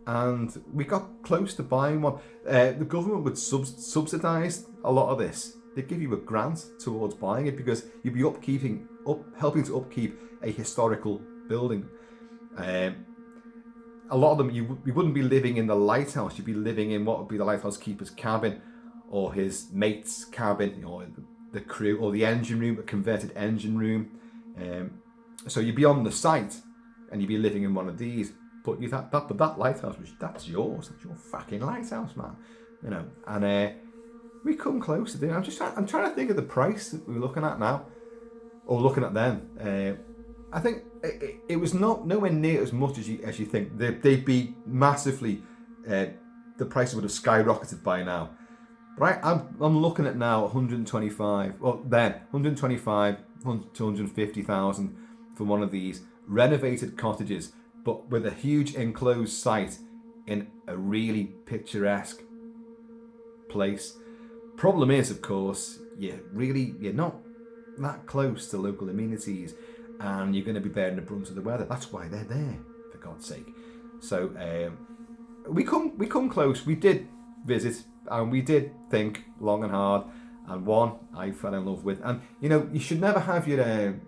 And we got close to buying one. The government would subsidise a lot of this. They'd give you a grant towards buying it because you'd be helping to upkeep a historical building. A lot of them, you wouldn't be living in the lighthouse. You'd be living in what would be the lighthouse keeper's cabin, or his mate's cabin, or the crew, or the engine room, a converted engine room. So you'd be on the site, and you'd be living in one of these. But that lighthouse, that's yours. That's your fucking lighthouse, man. You know. And we come close to doing. I'm trying to think of the price that we're looking at now, or looking at then. I think it was nowhere near as much as you think. They'd be massively. The prices would have skyrocketed by now. Right, I'm looking at now 125. Well, then 125 to 150,000 for one of these renovated cottages, but with a huge enclosed site in a really picturesque place. Problem is, of course, you're not that close to local amenities, and you're going to be bearing the brunt of the weather. That's why they're there, for God's sake. So we come close. We did visit, and we did think long and hard, and one I fell in love with. And you should never have your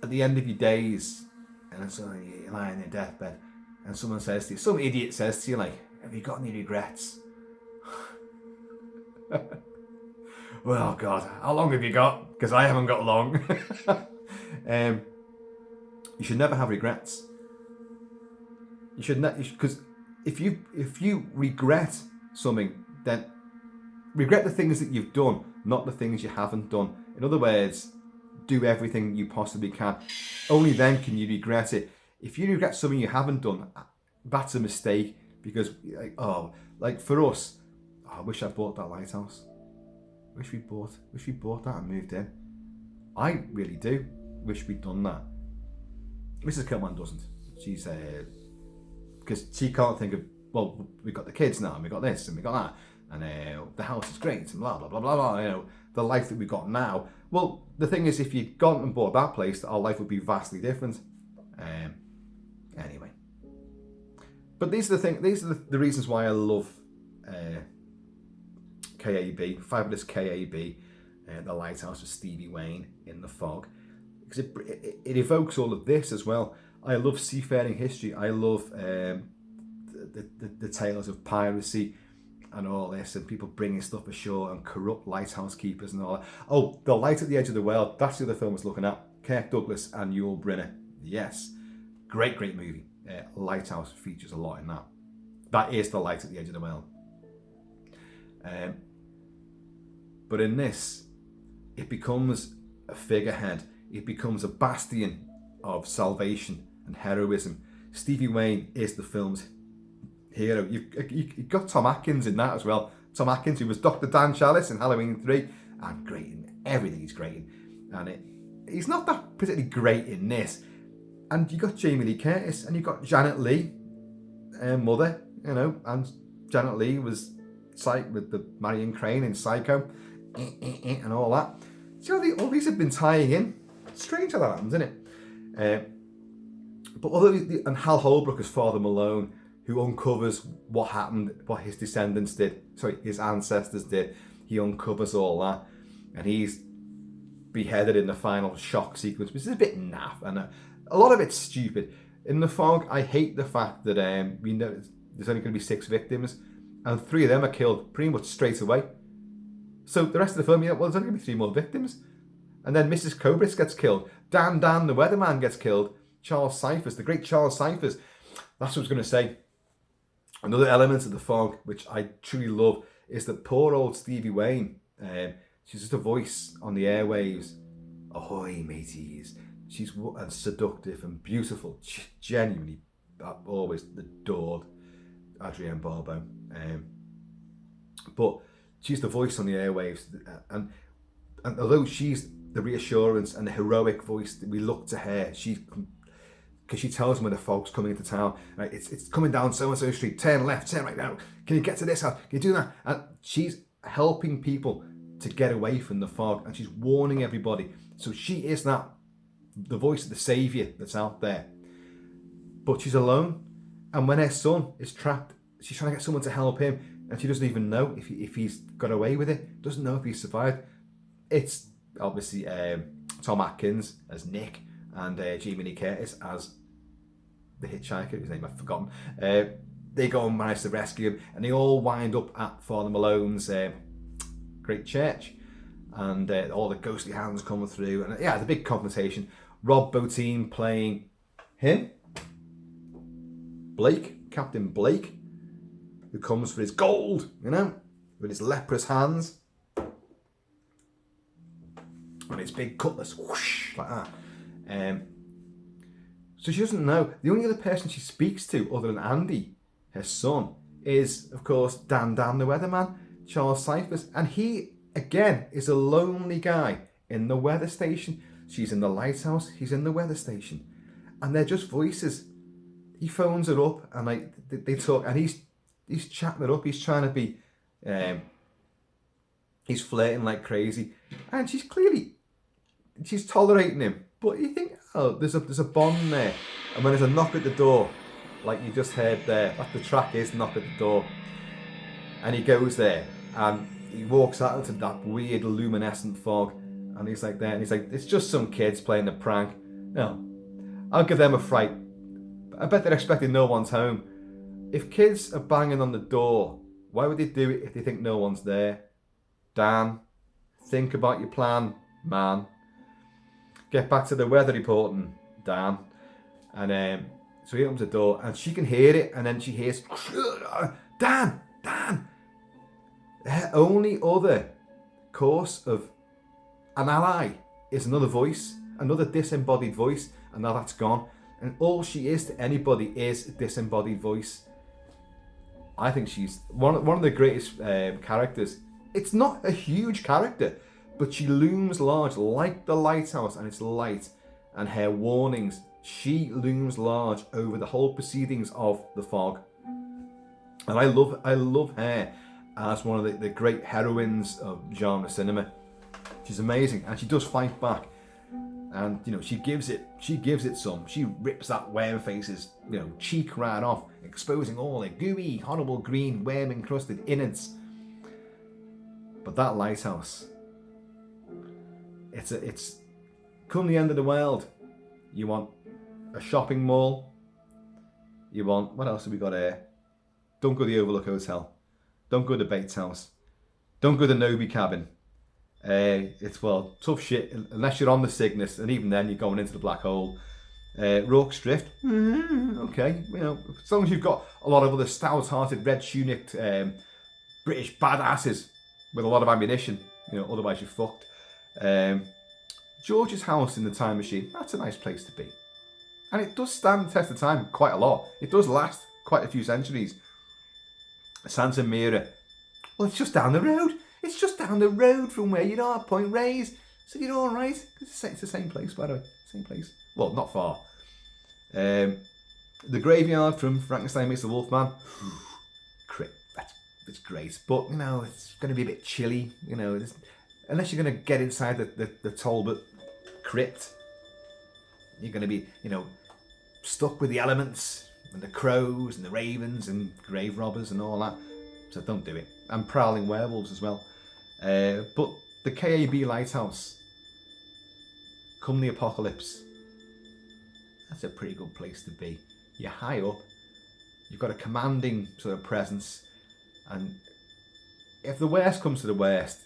at the end of your days, and so you're lying in your deathbed, and someone says to you, some idiot says to you, like, have you got any regrets? Well, God, how long have you got? Because I haven't got long. You should never have regrets. You should not, because if you regret something, then regret the things that you've done, not the things you haven't done. In other words, do everything you possibly can. Only then can you regret it. If you regret something you haven't done, that's a mistake. Because, like for us, I wish I bought that lighthouse. Wish we bought that and moved in. I really do wish we'd done that. Mrs. Kilt-Man doesn't. She's because she can't think of, well, we've got the kids now, and we got this, and we got that, and the house is great, and blah blah blah blah blah. The life that we've got now. Well, the thing is, if you'd gone and bought that place, our life would be vastly different. Anyway, but these are the reasons why I love KAB, fabulous KAB, the Lighthouse of Stevie Wayne in the Fog, because it evokes all of this as well. I love seafaring history. I love the tales of piracy. and all this, and people bringing stuff ashore, and corrupt lighthouse keepers and all that. Oh, The Light at the Edge of the World, that's the other film I was looking at. Kirk Douglas and Yul Brynner. Yes. Great movie. Lighthouse features a lot in that. That is The Light at the Edge of the World. But in this, it becomes a figurehead. It becomes a bastion of salvation and heroism. Stevie Wayne is the film's hero. You've got Tom Atkins in that as well. Tom Atkins, who was Dr. Dan Chalice in Halloween 3, and great in everything he's great in. And he's not that particularly great in this. And you got Jamie Lee Curtis, and you got Janet Leigh, mother, and Janet Leigh was with the Marion Crane in Psycho, and all that. So all these have been tying in. Strange how that happens, isn't it? But and Hal Holbrook as Father Malone, who uncovers what happened, what his descendants did, his ancestors did. He uncovers all that, and he's beheaded in the final shock sequence, which is a bit naff, and a lot of it's stupid. In The Fog, I hate the fact that we know there's only going to be 6 victims, and 3 of them are killed pretty much straight away. So the rest of the film, there's only going to be 3 more victims. And then Mrs. Cobris gets killed. Dan the weatherman gets killed. Charles Cyphers, the great Charles Cyphers. That's what I was going to say. Another element of The Fog, which I truly love, is that poor old Stevie Wayne, she's just a voice on the airwaves. Ahoy, mateys. She's seductive and beautiful. She genuinely, I've always adored Adrienne Barbeau. But she's the voice on the airwaves. And although she's the reassurance and the heroic voice, that we look to her, because she tells them when the fog's coming into town, right, it's coming down so-and-so street, turn left, turn right now, can you get to this house, can you do that? And she's helping people to get away from the fog, and she's warning everybody. So she is the voice of the saviour that's out there. But she's alone, and when her son is trapped, she's trying to get someone to help him, and she doesn't even know if he's got away with it, doesn't know if he's survived. It's obviously Tom Atkins as Nick, and Jamie Lee Curtis as the hitchhiker, whose name I've forgotten. They go and manage to rescue him, and they all wind up at Father Malone's great church, and all the ghostly hands coming through, and the big confrontation. Rob Bottin playing him, Blake, Captain Blake, who comes for his gold, with his leprous hands and his big cutlass, whoosh, like that. So she doesn't know. The only other person she speaks to, other than Andy, her son, is, of course, Dan the weatherman, Charles Cyphers. And he, again, is a lonely guy in the weather station. She's in the lighthouse, he's in the weather station. And they're just voices. He phones her up, and they talk, and he's chatting her up. He's trying to be, he's flirting like crazy. And she's tolerating him. But you think, there's a bond there. And when there's a knock at the door, like you just heard there, the track is knock at the door. And he goes there, and he walks out into that weird luminescent fog, and he's like there, and he's like, it's just some kids playing a prank. No, I'll give them a fright. I bet they're expecting no one's home. If kids are banging on the door, why would they do it if they think no one's there? Dan, think about your plan, man. Get back to the weather reporting, Dan. And so he opens the door, and she can hear it, and then she hears, Dan. Her only other course of an ally is another voice, another disembodied voice, and now that's gone. And all she is to anybody is a disembodied voice. I think she's one of the greatest characters. It's not a huge character, but she looms large, like the lighthouse and its light and her warnings. She looms large over the whole proceedings of The Fog. And I love her as one of the great heroines of genre cinema. She's amazing, and she does fight back. And she gives it some. She rips that worm face's cheek right off, exposing all the gooey, horrible green worm encrusted innards. But that lighthouse, it's come the end of the world. You want a shopping mall. You want, what else have we got here? Don't go to the Overlook Hotel. don't go to Bates House. Don't go to Nobi Cabin. It's, well, tough shit, unless you're on the Cygnus, and even then you're going into the black hole. Rorke's Drift, okay, you know, as long as you've got a lot of other stout-hearted, red-tunicked British badasses with a lot of ammunition, you know, otherwise you're fucked. George's house in the time machine, that's a nice place to be. And it does stand the test of time quite a lot. It does last quite a few centuries. Santa Mira, well, it's just down the road. It's just down the road from where you are, Point Reyes. So you're all right. It's the same place, by the way. Same place. Well, not far. The graveyard from Frankenstein meets the Wolfman. That's great. But, you know, it's going to be a bit chilly. You know, unless you're going to get inside the Talbot crypt, you're going to be, you know, stuck with the elements and the crows and the ravens and grave robbers and all that. So don't do it. And prowling werewolves as well. But the KAB Lighthouse, come the apocalypse, that's a pretty good place to be. You're high up, you've got a commanding sort of presence, and if the worst comes to the worst,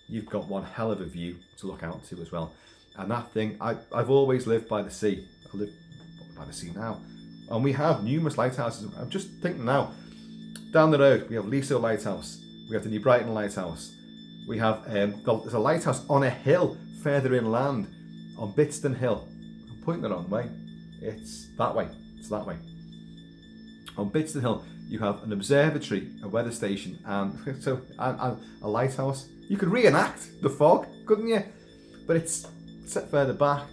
you've got one hell of a view to look out to as well. And that thing, I've always lived by the sea. I live by the sea now. And we have numerous lighthouses. I'm just thinking now, down the road, we have Liso Lighthouse. We have the New Brighton Lighthouse. We have, there's a lighthouse on a hill further inland, on Bitston Hill. I'm pointing the wrong way. It's that way. It's that way. On Bitston Hill, you have an observatory, a weather station, and a lighthouse. You could reenact the fog, couldn't you? But it's set further back.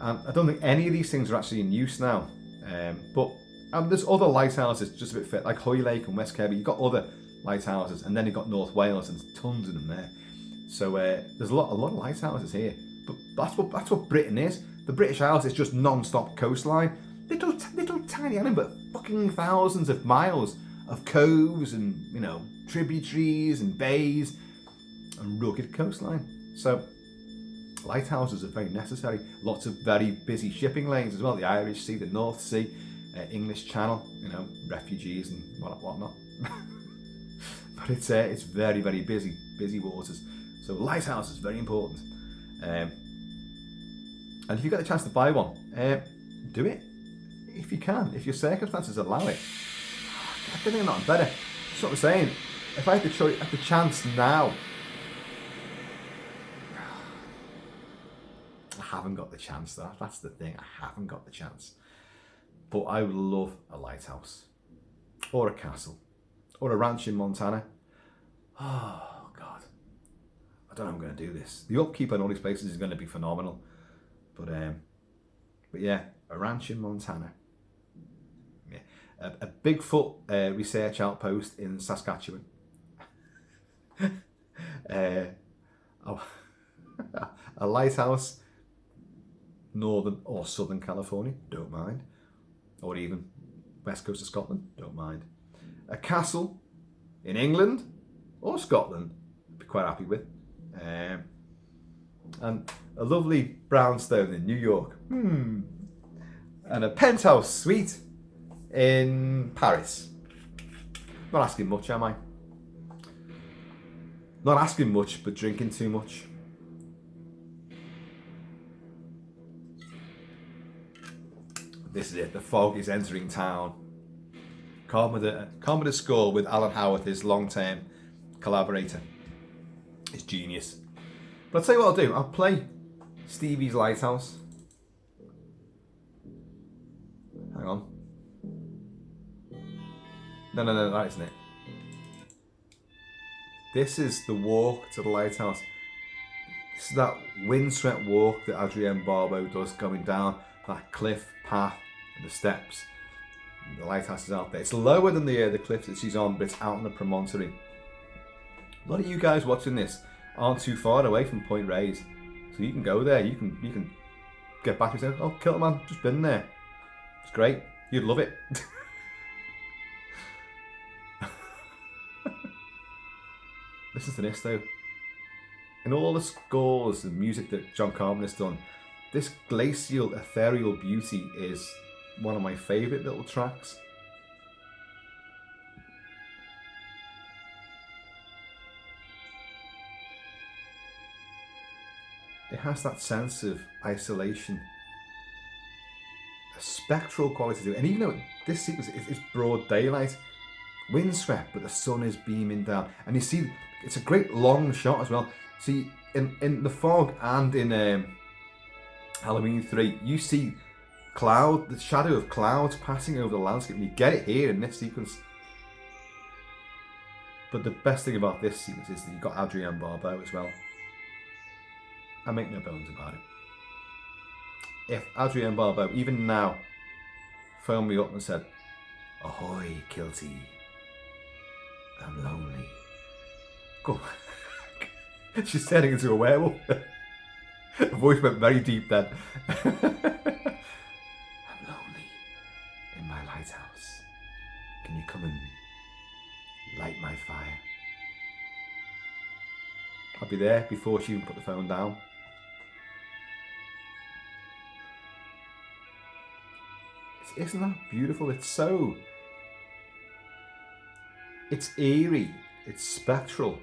I don't think any of these things are actually in use now. But there's other lighthouses just a bit fit, like Hoylake and West Kirby. You've got other lighthouses, and then you've got North Wales, and tons of them there. So there's a lot of lighthouses here. But that's what Britain is. The British Isles is just non-stop coastline. Little tiny island, but fucking thousands of miles of coves and, you know, tributaries and bays and rugged coastline. So lighthouses are very necessary. Lots of very busy shipping lanes as well. The Irish Sea, the North Sea, English Channel, you know, refugees and whatnot. But it's very, very busy waters. So lighthouse is very important. And if you get the chance to buy one, do it. If you can, if your circumstances allow it. I think they're not better. That's what I'm saying. If I had the chance now, I haven't got the chance though. That's the thing. I haven't got the chance. But I would love a lighthouse, or a castle, or a ranch in Montana. Oh God, I don't know how I'm going to do this. The upkeep on all these places is going to be phenomenal. But yeah, a ranch in Montana. Yeah, a Bigfoot research outpost in Saskatchewan. A lighthouse, northern or southern California, don't mind. Or even west coast of Scotland, don't mind. A castle in England or Scotland, I'd be quite happy with. And a lovely brownstone in New York. And a penthouse suite in Paris. Not asking much, am I? Not asking much, but drinking too much. This is it. The fog is entering town. Commodore score with Alan Howarth, his long-term collaborator. It's genius. But I'll tell you what I'll do. I'll play Stevie's Lighthouse. Hang on. No, that isn't it. This is the walk to the lighthouse. This is that windswept walk that Adrienne Barbeau does going down that cliff path and the steps. The lighthouse is out there. It's lower than the cliff that she's on, but it's out on the promontory. A lot of you guys watching this aren't too far away from Point Reyes, so you can go there. You can get back and say, "Oh, Kilt-Man, just been there. It's great. You'd love it." Listen to this though. In all the scores and music that John Carpenter's done, this Glacial Ethereal Beauty is one of my favourite little tracks. it has that sense of isolation, a spectral quality to it. And even though this sequence is broad daylight, windswept, but the sun is beaming down, and you see it's a great long shot as well. See, in the fog and in Halloween 3, you see the shadow of clouds passing over the landscape, and you get it here in this sequence. But the best thing about this sequence is that you've got Adrienne Barbeau as well. I make no bones about it. If Adrienne Barbeau, even now, phoned me up and said, "Ahoy, Kilty, I'm lonely." Go. She's turning into a werewolf. Her voice went very deep then. "I'm lonely in my lighthouse. Can you come and light my fire?" I'll be there before she even put the phone down. Isn't that beautiful? It's eerie, it's spectral,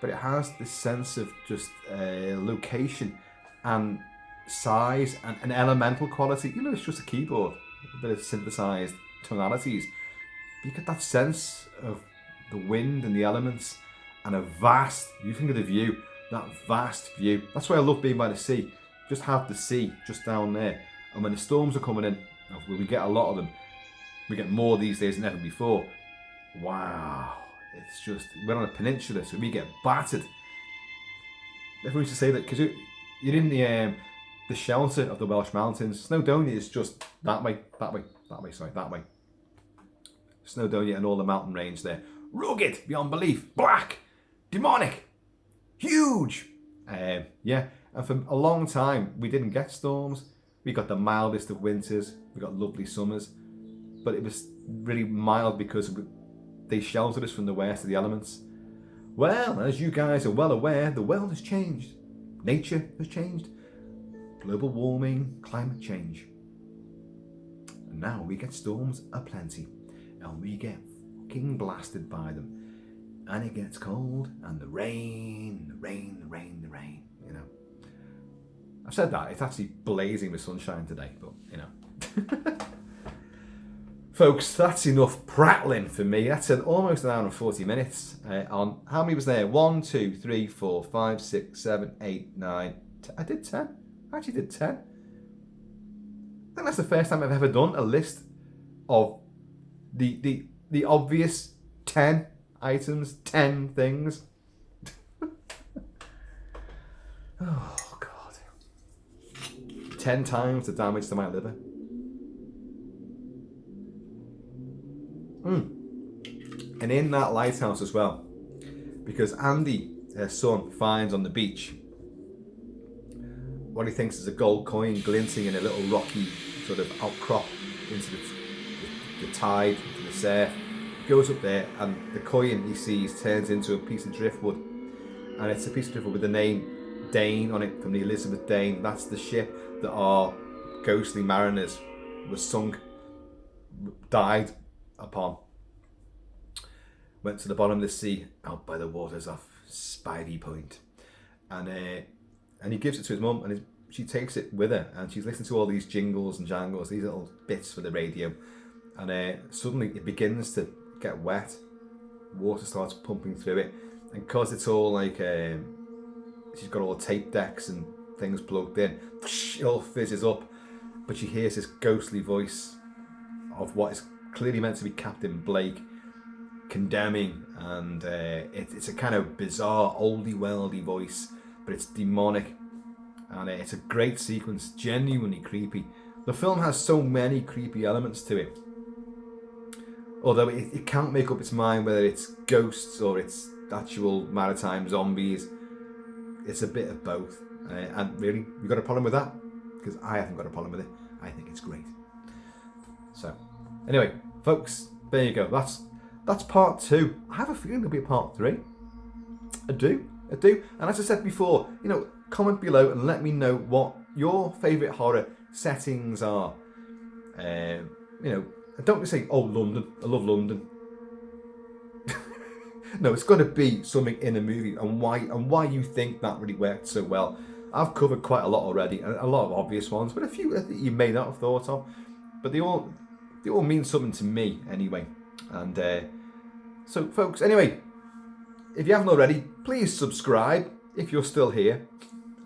but it has this sense of just location and size and an elemental quality. You know, it's just a keyboard, a bit of synthesized tonalities. But you get that sense of the wind and the elements and you think of the view, that vast view. That's why I love being by the sea. Just have the sea just down there. And when the storms are coming in, we get a lot of them. We get more these days than ever before. Wow. It's just, we're on a peninsula, so we get battered. Everyone used to say that because you're in the shelter of the Welsh mountains. Snowdonia is just that way. Snowdonia and all the mountain range there. Rugged beyond belief. Black. Demonic. Huge. Yeah. And for a long time, we didn't get storms. We got the mildest of winters. We got lovely summers. But it was really mild because they sheltered us from the worst of the elements. Well, as you guys are well aware, the world has changed. Nature has changed. Global warming, climate change. And now we get storms aplenty. And we get fucking blasted by them. And it gets cold. And the rain, you know. I've said that, it's actually blazing with sunshine today, but, you know. Folks, that's enough prattling for me. That's almost an hour and 40 minutes. On how many was there? 1, 2, 3, 4, 5, 6, 7, 8, 9. I did 10. I actually did 10. I think that's the first time I've ever done a list of the obvious 10 items, 10 things. Oh, 10 times the damage to my liver. And in that lighthouse as well, because Andy, her son, finds on the beach what he thinks is a gold coin glinting in a little rocky sort of outcrop into the tide, into the surf. He goes up there, and the coin he sees turns into a piece of driftwood, and it's a piece of driftwood with the name Dane on it, from the Elizabeth Dane. That's the ship that our ghostly mariners were sunk, died upon. Went to the bottom of the sea, out by the waters off Spidey Point, and he gives it to his mum, and she takes it with her, and she's listening to all these jingles and jangles, these little bits for the radio, and suddenly it begins to get wet. Water starts pumping through it, and because it's all like she's got all the tape decks and things plugged in, it all fizzes up, but she hears this ghostly voice of what is clearly meant to be Captain Blake condemning, and it's a kind of bizarre oldie worldy voice, but it's demonic, and it's a great sequence, genuinely creepy. The film has so many creepy elements to it, although it can't make up its mind whether it's ghosts or it's actual maritime zombies. It's a bit of both. And really, you got a problem with that? Because I haven't got a problem with it. I think it's great. So, anyway, folks, there you go. That's part 2. I have a feeling there'll be a part 3. I do. And as I said before, you know, comment below and let me know what your favourite horror settings are. You know, don't be saying, "Oh, London. I love London." No, it's got to be something in a movie, and why you think that really worked so well. I've covered quite a lot already, and a lot of obvious ones, but a few that you may not have thought of. But they all mean something to me anyway. And so, folks, anyway, if you haven't already, please subscribe if you're still here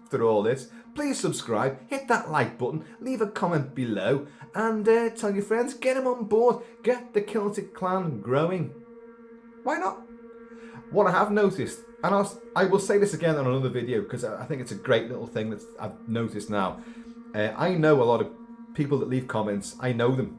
after all this. Please subscribe, hit that like button, leave a comment below, and tell your friends, get them on board, get the Celtic clan growing. Why not? What I have noticed, and I will say this again on another video because I think it's a great little thing that I've noticed now. I know a lot of people that leave comments. I know them.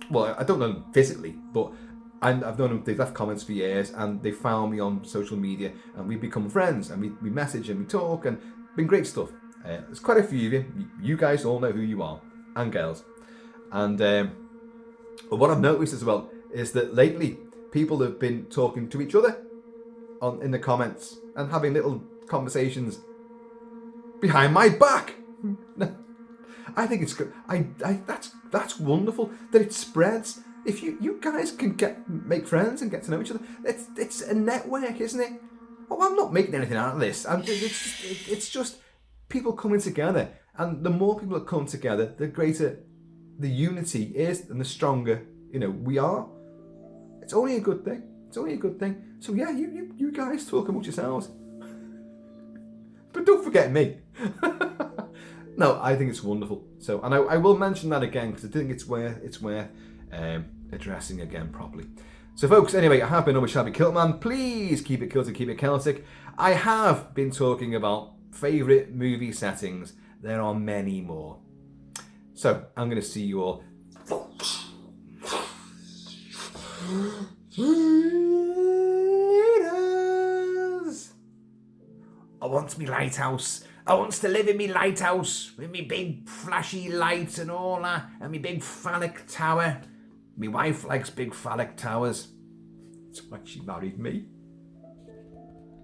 Well, I don't know them physically, but I've known them. They've left comments for years, and they found me on social media, and we've become friends, and we message and we talk, and been great stuff. There's quite a few of you. You guys all know who you are, and girls. And but what I've noticed as well is that lately people have been talking to each other in the comments and having little conversations behind my back. I think it's good. That's wonderful that it spreads. If you guys can make friends and get to know each other, it's a network, isn't it? Oh, I'm not making anything out of this. It's just people coming together, and the more people that come together, the greater the unity is, and the stronger we are. It's only a good thing. It's only a good thing. So yeah, you guys talk amongst yourselves, but don't forget me. No, I think it's wonderful. So, and I will mention that again because I think it's worth addressing again properly. So, folks, anyway, I have been over Shabby Kilt-Man. Please keep it Kilted, keep it Celtic. I have been talking about favourite movie settings. There are many more. So, I'm going to see you all. I want me lighthouse. I wants to live in me lighthouse with me big flashy lights and all that, and me big phallic tower. Me wife likes big phallic towers. That's why she married me.